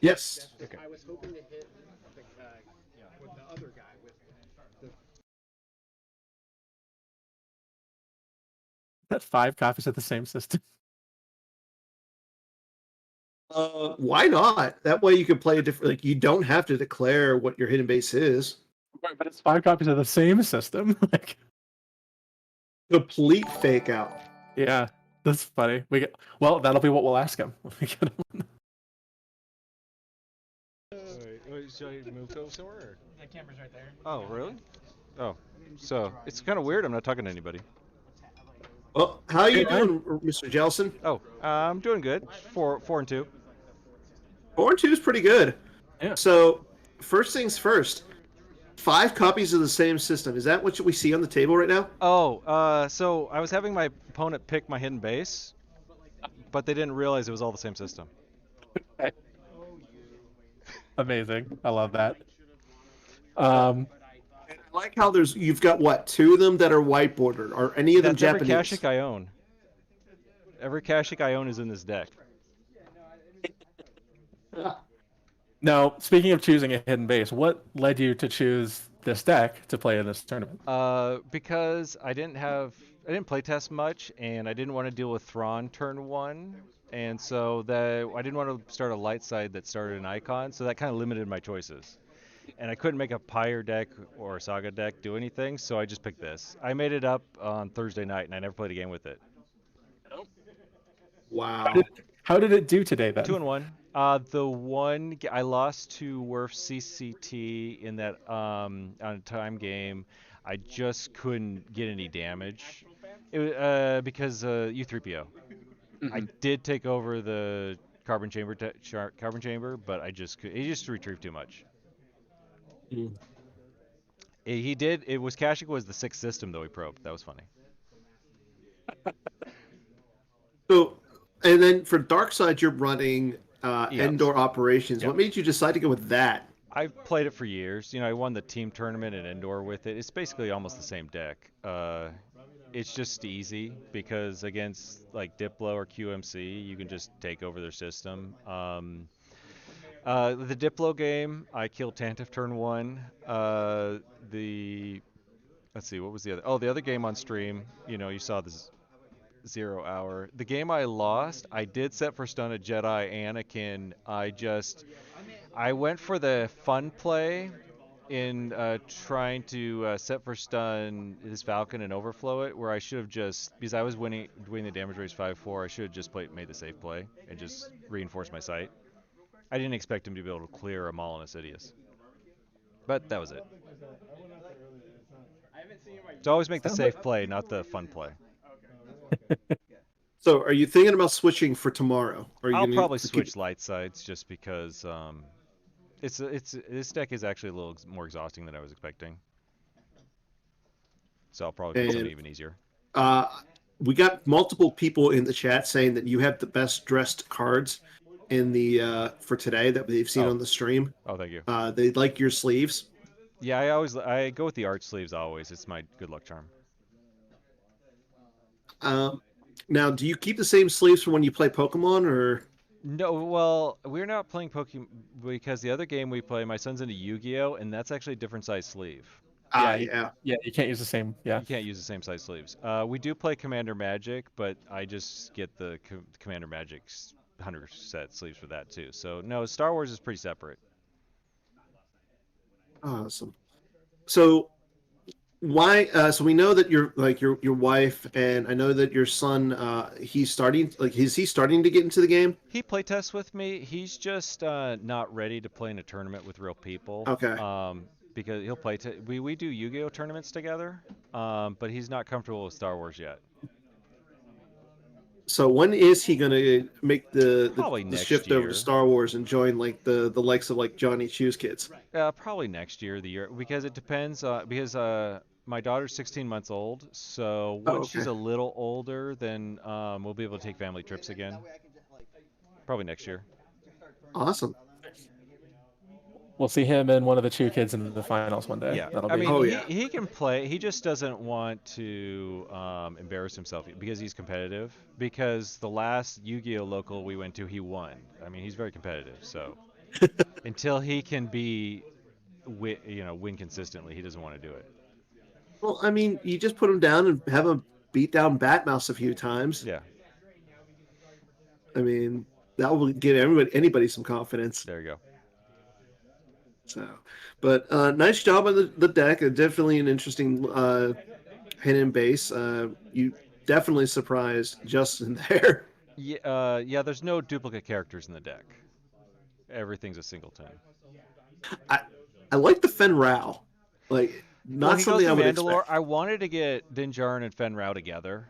Yes. Okay. I was hoping to hit with the other guy That 5 copies of the same system. Why not? That way you can play a different. Like you don't have to declare what your hidden base is. Right, but it's 5 copies of the same system. Like complete fake out. Yeah, that's funny. Well, that'll be what we'll ask him. Should I move over somewhere? The camera's right there. Oh, really? Oh, so it's kind of weird. I'm not talking to anybody. Well, how are you doing, Mr. Jellison? Oh, I'm doing good. 4 and 2. 4 and 2 is pretty good. Yeah. So, first things first. 5 copies of the same system. Is that what we see on the table right now? Oh, so I was having my opponent pick my hidden base, but they didn't realize it was all the same system. Amazing. I love that. I like how you've got what, 2 of them that are whiteboarded. Are any of them Japanese? Every Kashyyyk I own. Every Kashyyyk I own is in this deck. Now, speaking of choosing a hidden base, what led you to choose this deck to play in this tournament? Because I didn't play test much, and I didn't want to deal with Thrawn turn one, and so I didn't want to start a light side that started an icon, so that kind of limited my choices. And I couldn't make a Pyre deck or a Saga deck do anything, so I just picked this. I made it up on Thursday night, and I never played a game with it. Wow. How did it do today then? 2-1. I lost to Werf CCT in that on a time game. I just couldn't get any damage. Because U3PO. I did take over the carbon chamber, but he just retrieved too much. Mm. He did. It was Kashyyyk was the sixth system though he probed. That was funny. So, and then for Dark Side, you're running Endor Operations. Yep. What made you decide to go with that? I've played it for years. I won the team tournament in Endor with it. It's basically almost the same deck. It's just easy because against like Diplo or QMC, you can just take over their system. The Diplo game, I killed Tantif turn one. Let's see, what was the other? Oh, the other game on stream. You saw this 0 hour. The game I lost, I did set for stun a Jedi Anakin. I went for the fun play in trying to set for stun this Falcon and overflow it, where I should have just, because I was winning the damage race 5-4, I should have just made the safe play and just reinforced my sight. I didn't expect him to be able to clear a Maul and a Sidious. But that was it. So always make the safe play, not the fun play. So, are you thinking about switching for tomorrow? I'll probably switch light sides just because this deck is actually a little more exhausting than I was expecting. So I'll probably pick something even easier. We got multiple people in the chat saying that you have the best dressed cards in the for today that they've seen on the stream. Oh, thank you. They like your sleeves. Yeah, I go with the arch sleeves always. It's my good luck charm. Now, do you keep the same sleeves for when you play Pokemon, or? No, well, we're not playing Pokemon because the other game we play, my son's into Yu-Gi-Oh, and that's actually a different size sleeve. Yeah, you can't use the same. Yeah, you can't use the same size sleeves. We do play Commander Magic, but I just get the Commander Magic 100 set sleeves for that too. So no, Star Wars is pretty separate. Awesome. So why? So we know that your wife, and I know that your son. He's starting. Is he starting to get into the game? He playtests with me. He's just not ready to play in a tournament with real people. Okay. Because he'll play. We do Yu-Gi-Oh tournaments together, but he's not comfortable with Star Wars yet. So when is he going to make the shift over to year. Star Wars and join the likes of Johnny Choose kids? Probably next year, because it depends. Because my daughter's 16 months old, so once she's a little older, then we'll be able to take family trips again. Probably next year. Awesome. We'll see him and one of the Chew kids in the finals one day. Yeah, he can play. He just doesn't want to embarrass himself because he's competitive. Because the last Yu-Gi-Oh local we went to, he won. I mean, he's very competitive. So until he can win consistently, he doesn't want to do it. Well, I mean, you just put him down and have him beat down Batmouse a few times. Yeah. I mean, that will give anybody some confidence. There you go. So, but nice job on the deck. Definitely an interesting hidden base. You definitely surprised Justin there. Yeah. There's no duplicate characters in the deck. Everything's a singleton. I like the Fen Rao. Not something I would Mandalore. expect. I wanted to get Din Djarin and Fen Rao together,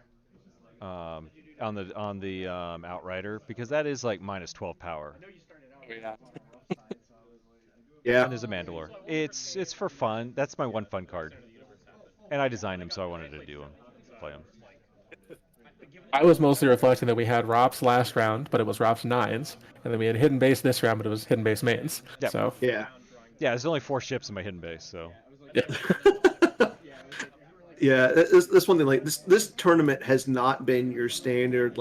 on the Outrider, because that is like minus 12 power. Yeah. Yeah. And there's a Mandalore. It's for fun. That's my one fun card. And I designed him, so I wanted to play him. I was mostly reflecting that we had Rops last round, but it was Rops 9s, and then we had Hidden Base this round, but it was Hidden Base mains. Yep. So yeah, there's only 4 ships in my Hidden Base, so. Yeah, this one thing, this tournament has not been your standard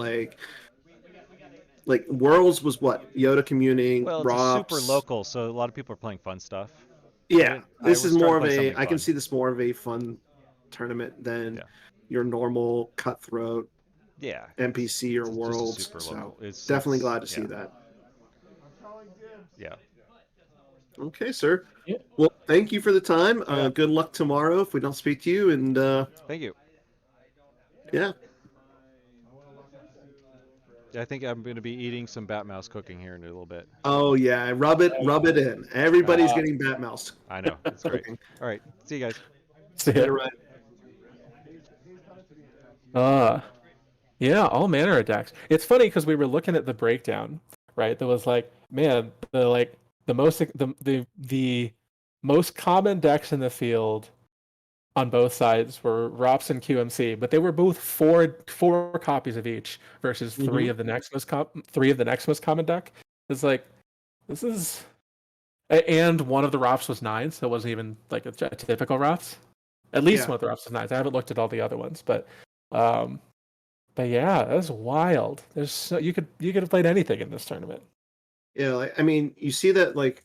Worlds was what? Yoda communing, Well, it's Rops. super local, so a lot of people are playing fun stuff. Yeah, I this was is trying to more of play a. something I can fun. see this more of a fun tournament than Yeah. your normal cutthroat Yeah. NPC or It's just a worlds. super So local. It's definitely glad to see yeah. that. Yeah. Okay, sir. Yeah. Well, thank you for the time. Yeah. Good luck tomorrow if we don't speak to you. And Thank you. yeah, I think I'm going to be eating some bat mouse cooking here in a little bit. oh yeah, rub it in. All right. Everybody's getting bat mouse I know. It's great. cooking. All right. See you guys. See ya. Later, Ryan. Uh, yeah, all manner of decks. It's funny because we were looking at the breakdown, right? There was like, man, the most common decks in the field on both sides were ROPS and QMC, but they were both four copies of each versus Mhm. three of the next most common deck. It's like this is and one of the ROPS was 9, so it wasn't even like a typical ROPS. At least Yeah. one of the ROPS was 9. I haven't looked at all the other ones, um but yeah, that's wild. You could have played anything in this tournament. Yeah, I mean, you see that like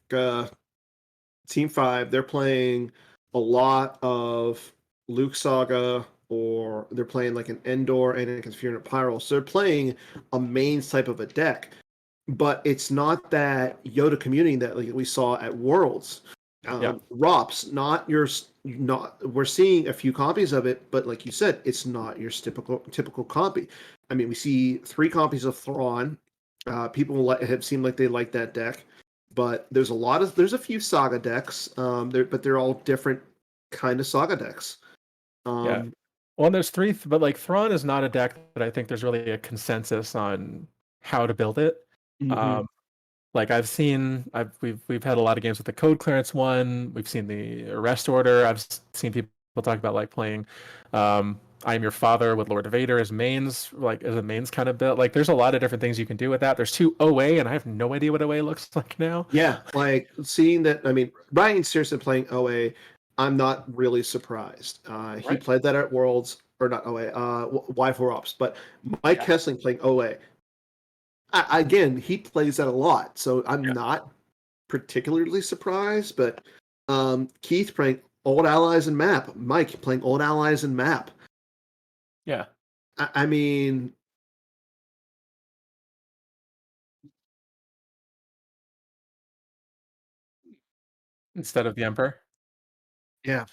Team Five, they're playing a lot of Luke Saga, or they're playing like an Endor and a Confurant Pyro. So they're playing a mains type of a deck, but it's not that Yoda community that like we saw at Worlds. Yeah. ROPS, not your not. We're seeing a few copies of it, but like you said, it's not your typical copy. I mean, we see 3 copies of Thrawn. People have seemed like they like that deck, but there's a few Saga decks. But they're all different kind of Saga decks. Yeah. Um, Well, and there's three, but like Thrawn is not a deck that I think there's really a consensus on how to build it. mhm. Um, like we've had a lot of games with the code clearance one. We've seen the arrest order. Seen people talk about like playing I Am Your Father with Lord Vader as mains, like as a mains kind of build. Like there's a lot of different things you can do with that. There's 2 OA, and I have no idea what OA looks like now. Yeah, like seeing that. I mean, Ryan Searson playing OA, I'm not really surprised. He Right. played that at Worlds, or not OA, Y4 Ops, but Mike Yeah. Kessling playing OA. Again, he plays that a lot, so I'm Yeah. not particularly surprised. But Keith playing Old Allies and Map, Mike playing Old Allies and Map. Yeah. I mean, Instead of the Emperor. yeah.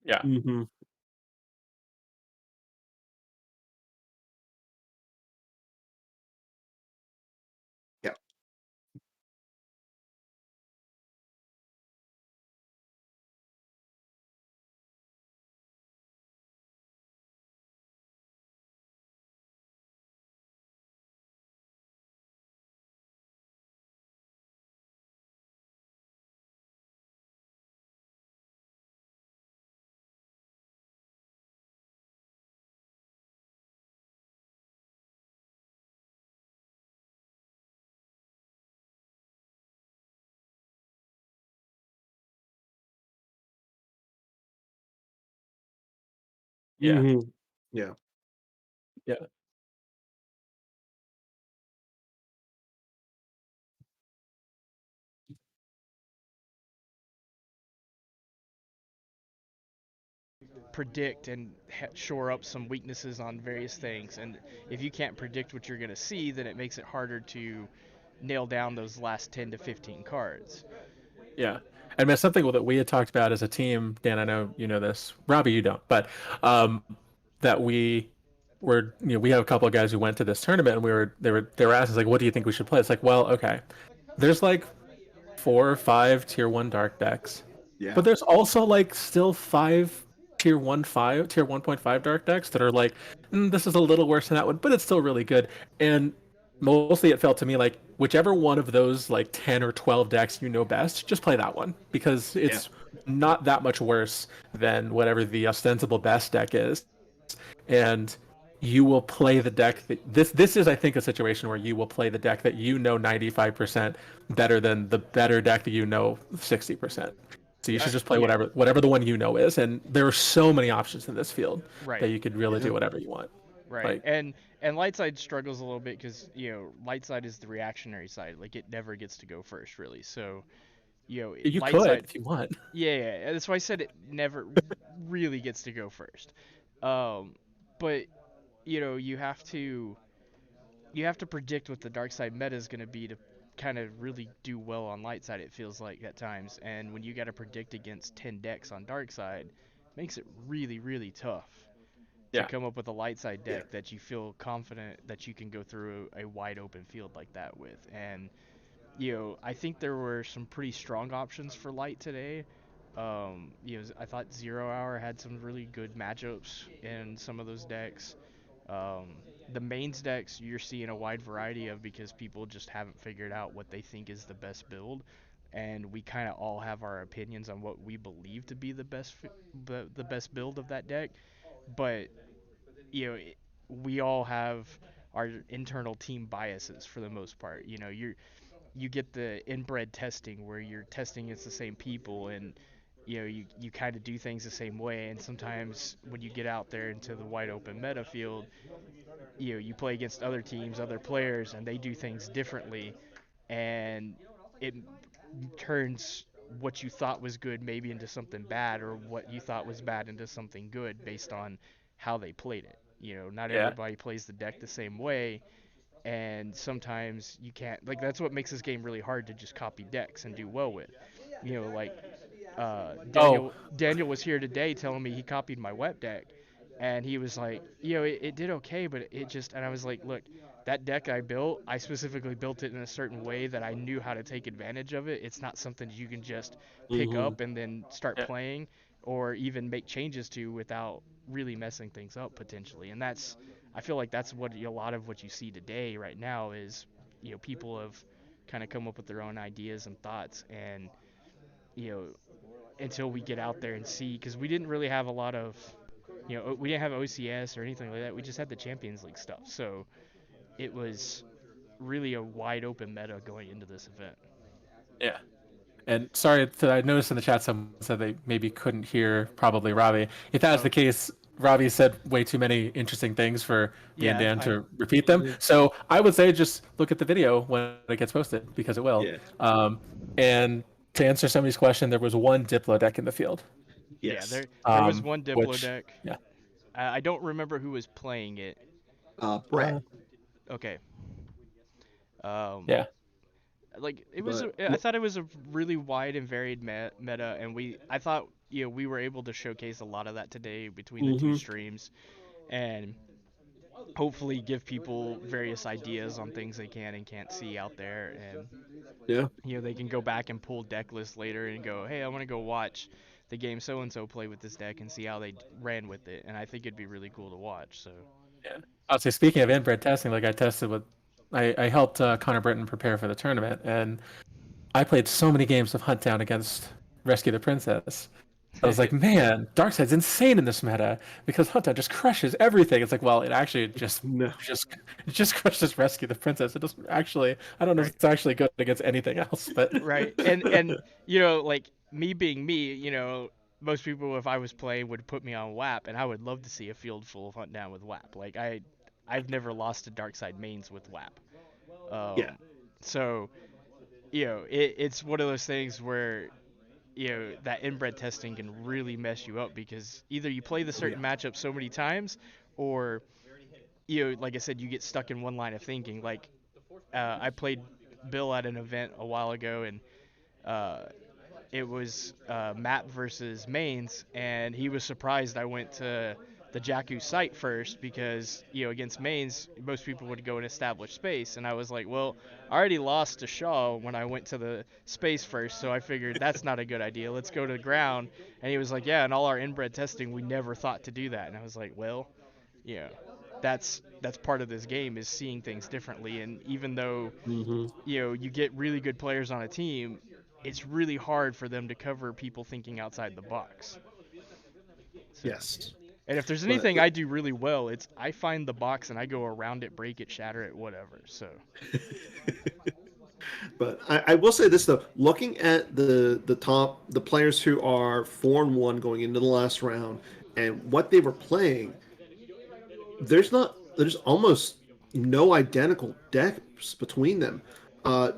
Yeah. Hmm. Yeah. Yeah. Hmm. Yeah. Yeah. Predict and shore up some weaknesses on various things. And if you can't predict what you're going to see, then it makes it harder to nail down those last 10 to 15 cards. Yeah. And it's something that we had talked about as a team, Dan, I know you know this. Robbie, you don't, but that we have a couple of guys who went to this tournament and they were asking like, what do you think we should play? It's like, well, okay. There's like 4 or 5 tier 1 dark decks. Yeah. But there's also like still 5 tier 1.5 dark decks that are like, this is a little worse than that one, but it's still really good. And mostly it felt to me like whichever one of those like 10 or 12 decks you know best, just play that one because it's not that much worse than whatever the ostensible best deck is. And you will play the deck that this is I think a situation where you will play the deck that you know 95% better than the better deck that you know 60%. So you should just play Yeah. whatever the one you know is, and there are so many options in this field Right. that you could really do whatever you want. Right. Like And light side struggles a little bit because light side is the reactionary side. Like it never gets to go first really. So you light could side. if you want. Yeah. That's why I said it never really gets to go first. But you have to predict what the dark side meta is going to be to kind of really do well on light side. It feels like at times, and when you got to predict against 10 decks on dark side, makes it really really tough to Yeah. come up with a light side deck that you feel confident that you can go through a wide open field like that with. And I think there were some pretty strong options for light today. I thought Zero Hour had some really good matchups in some of those decks. Um, the mains decks you're seeing a wide variety of because people just haven't figured out what they think is the best build, and we kind of all have our opinions on what we believe to be the best build of that deck. But we all have our internal team biases for the most part. You get the inbred testing where you're testing against the same people, and you kind of do things the same way, and sometimes when you get out there into the wide open meta field, you play against other teams, other players, and they do things differently, and it turns what you thought was good maybe into something bad, or what you thought was bad into something good based on how they played it. Not Yeah. everybody plays the deck the same way, and sometimes you can't, like, that's what makes this game really hard to just copy decks and do well with. Like Oh, Daniel was here today telling me he copied my web deck, and he was like, it did okay, but it just, and I was like, look, that deck I built, I specifically built it in a certain way that I knew how to take advantage of it. It's not something you can just pick up and then start yeah. playing or even make changes to without really messing things up potentially. And I feel like that's what a lot of what you see today right now is, people have kind of come up with their own ideas and thoughts, and you know until we get out there and see, because we didn't really have a lot of, we didn't have OCS or anything like that. We just had the Champions League stuff. So it was really a wide open meta going into this event. Yeah. And sorry, I noticed in the chat someone said they maybe couldn't hear probably Robbie. If that's Oh, the case, Robbie said way too many interesting things for me yeah, and that's Dan fine. to repeat them. So I would say just look at the video when it gets posted because it will. Yeah. And to answer somebody's question, there was one Diplo deck in the field. Yeah, Yes. there was one Diplo Which deck. yeah. I don't remember who was playing it. Brett. Okay. Um, Yeah. like it was, But I thought it was a really wide and varied meta, and I thought we were able to showcase a lot of that today between the two streams, and hopefully give people various ideas on things they can and can't see out there, and yeah. they can go back and pull deck lists later and go, hey, I want to go watch the game so and so play with this deck and see how they ran with it, and I think it'd be really cool to watch. So Yeah. I'll say speaking of inbred testing, like I tested with I helped Connor Britton prepare for the tournament, and I played so many games of Hunt Down against Rescue the Princess. I was like, man, Darkseid's insane in this meta because Hunt Down just crushes everything. It's like, well, it actually No. it just crushes Rescue the Princess. It doesn't actually. I don't know if right. it's actually good against anything else, but Right. And like me being me, most people, if I was playing, would put me on WAP, and I would love to see a field full of Hunt Down with WAP. Like I've never lost to Dark Side mains with WAP. Yeah. So it's one of those things where that inbred testing can really mess you up, because either you play the certain matchup so many times, or like I said, you get stuck in one line of thinking. Like I played Bill at an event a while ago, and uh, it was map versus mains, and he was surprised I went to the Jakku site first because against mains most people would go and establish space, and I was like, well, I already lost to Shaw when I went to the space first, so I figured that's not a good idea. Let's go to the ground. And he was like, yeah, in all our inbred testing, we never thought to do that. And I was like, well, yeah, that's part of this game is seeing things differently. And even though Mm-hmm. you get really good players on a team, it's really hard for them to cover people thinking outside the box. So, Yes. and if there's But anything I do really well, it's I find the box and I go around it, break it, shatter it, whatever. So but I will say this though, looking at the players who are 4-1 going into the last round and what they were playing, there's almost no identical decks between them.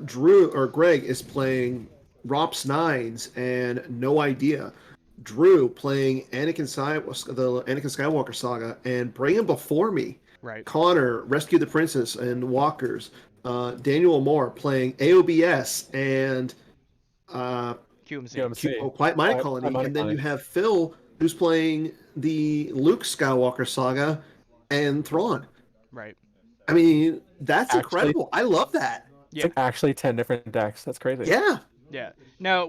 Drew or Greg is playing Rops Nines and No Idea. Drew playing the Anakin Skywalker saga and Bring Before Me. right, Connor Rescue the Princess and Walkers. Daniel Moore playing AOBS and QMC. Quiet Mining Quiet Colony, Mining and then you Colony. have Phil who's playing the Luke Skywalker saga and Thrawn. Right. I mean, that's Actually, incredible. I love that. it's Yeah. like actually 10 different decks. That's crazy. Yeah. Yeah. Now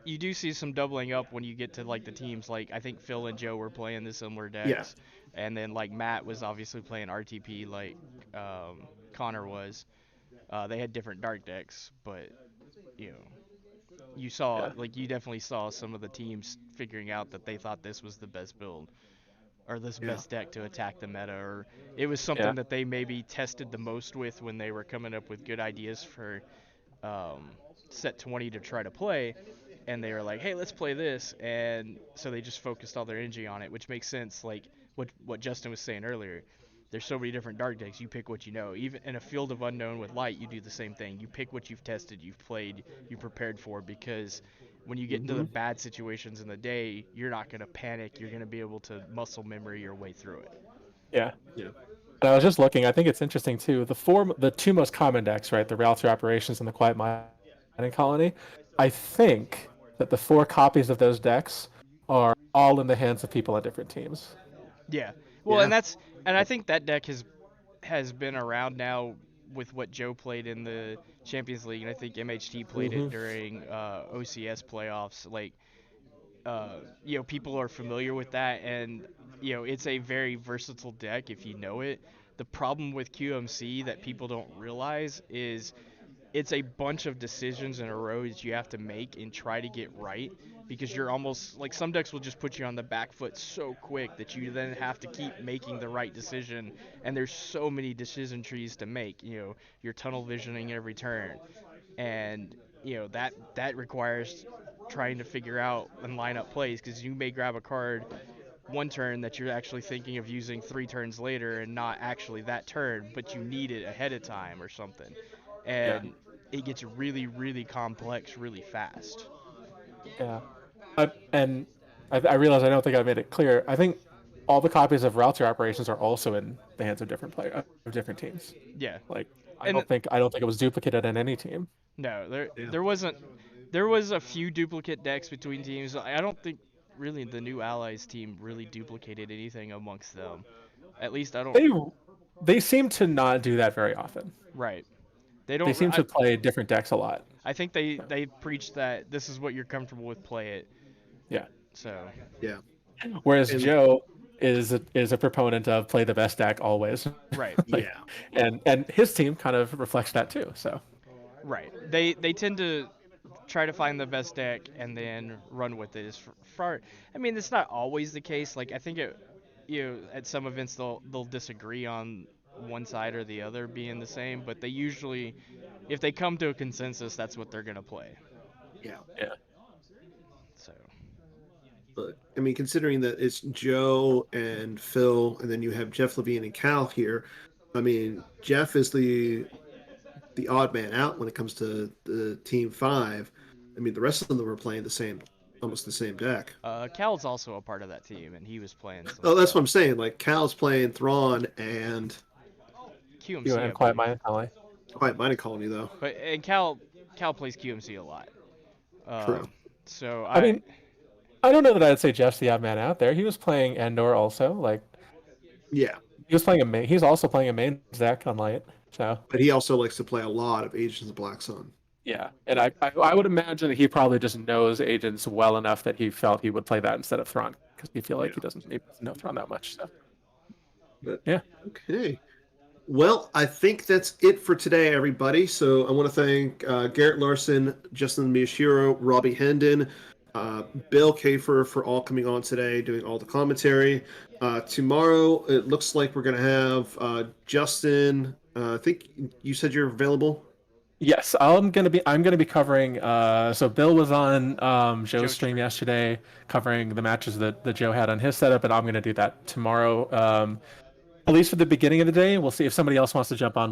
you do see some doubling up when you get to like the teams. Like I think Phil and Joe were playing the similar Yeah. decks, and then like Matt was obviously playing RTP like Connor was. They had different dark decks, but you know you saw Yeah. like you definitely saw some of the teams figuring out that they thought this was the best build or this Yeah. best deck to attack the meta, or it was Yeah. something that they maybe tested the most with when they were coming up with good ideas for um, set 20 to try to play, and they were like, hey, let's play this, and so they just focused all their energy on it, which makes sense. Like what Justin was saying earlier, there's so many different dark decks. You pick what you know. Even in a field of unknown with light, you do the same thing. You pick what you've tested, you've played, you prepared for, because when you get into the Mm-hmm. bad situations in the day, you're not going to panic. You're going to be able to muscle memory your way through it. Yeah. Yeah. And I was just looking. I think it's interesting too. The two most common decks, right? The Realtor Operations and the Quiet Mining Colony. I think that the four copies of those decks are all in the hands of people on different teams. Yeah. Well, Yeah. and I think that deck has been around now with what Joe played in the Champions League, and I think MHT played Mm-hmm. it during OCS playoffs. Like, people are familiar with that, and it's a very versatile deck if you know it. The problem with QMC that people don't realize is it's a bunch of decisions in a row that you have to make and try to get right, because you're almost like some decks will just put you on the back foot so quick that you then have to keep making the right decision, and there's so many decision trees to make. You're tunnel visioning every turn, and that requires trying to figure out and line up plays, because you may grab a card one turn that you're actually thinking of using 3 turns later and not actually that turn, but you need it ahead of time or something. Yeah. And it gets really, really complex really fast. Yeah. I realize I don't think I made it clear. I think all the copies of Router Operations are also in the hands of different teams. Yeah. Like And I don't think it was duplicated on any team. no, there Yeah. there wasn't there was a few duplicate decks between teams. I don't think really the new allies team really duplicated anything amongst them. At least I don't. They they seem to not do that very often. Right. They They don't. seem to play different decks a lot. I think they preach that this is what you're comfortable with, play it. Yeah. So Yeah. Whereas And Joe is a proponent of play the best deck always. right. Like, yeah. and his team kind of reflects that too. So Right. They tend to try to find the best deck and then run with it. I mean, it's not always the case. Like I think at some events they'll disagree on one side or the other being the same, but they usually, if they come to a consensus, that's what they're gonna play. Yeah. yeah, So But I mean, considering that it's Joe and Phil, and then you have Jeff Levine and Cal here, I mean, Jeff is the odd man out when it comes to the team five. I mean, the rest of them were playing almost the same deck. Cal's also a part of that team, and he was playing some Oh, that's what stuff. I'm saying. Like Cal's playing Thrawn and you QMC, I and Quiet believe. Mind Alley. Quiet Mining Colony, though. But and Cal plays QMC a lot. True. So I mean, I don't know that I'd say Jeff's the odd man out there. He was playing Endor also. Like Yeah, he was playing a main. He's also playing a main Zach on light. So but he also likes to play a lot of Agents of Black Sun. yeah, and I would imagine that he probably just knows agents well enough that he felt he would play that instead of Thrawn because he feel like Yeah. he doesn't know Thrawn that much. So But yeah, okay. Well, I think that's it for today, everybody. So I want to thank Garrett Larson, Justin Miyashiro, Robbie Hendon, Bill Kafer for all coming on today, doing all the commentary. Tomorrow, it looks like we're going to have Justin. I think you said you're available. yes, I'm gonna be covering. So Bill was on Joe's Joe's stream stream. yesterday, covering the matches that Joe had on his setup, and I'm gonna do that tomorrow. At least for the beginning of the day. We'll see if somebody else wants to jump on.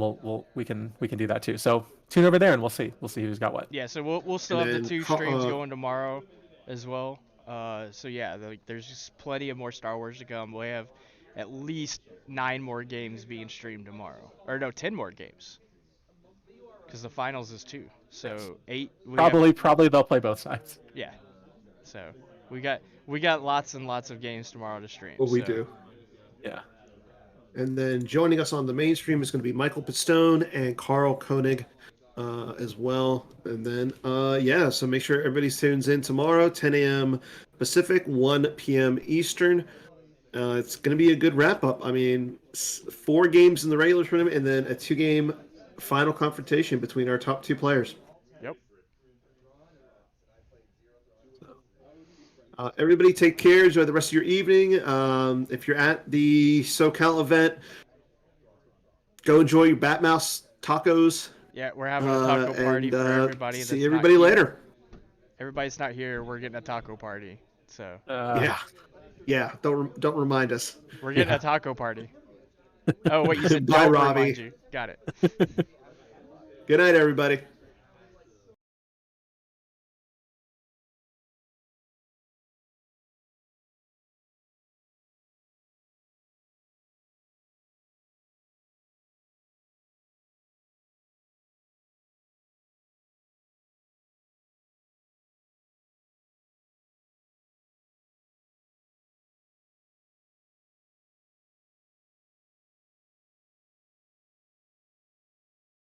We can do that too. So tune over there and we'll see who's got what. Yeah, so we'll still And have the then 2 streams going tomorrow as well. So yeah, there's just plenty of more Star Wars to come. We have at least 9 more games being streamed tomorrow, or no, 10 more games, because the finals is 2. So 8. Probably they'll play both sides. Yeah. So we got lots and lots of games tomorrow to stream. What we so. do. Yeah. And then joining us on the mainstream is going to be Michael Pistone and Carl Koenig as well. And then, so make sure everybody tunes in tomorrow, 10 a.m. Pacific, 1 p.m. Eastern. It's going to be a good wrap up. I mean, 4 games in the regular tournament and then a 2-game final confrontation between our top 2 players. Yep. Everybody take care. Enjoy the rest of your evening. If you're at the SoCal event, go enjoy your Batmouse tacos. Yeah, we're having a taco party and, for everybody. See that's everybody not here. later. Everybody's not here. We're getting a taco party. So Yeah. Don't remind us. we're getting a taco party. Oh wait, you said Bye, don't Robbie. remind you. Got it. Good night, everybody.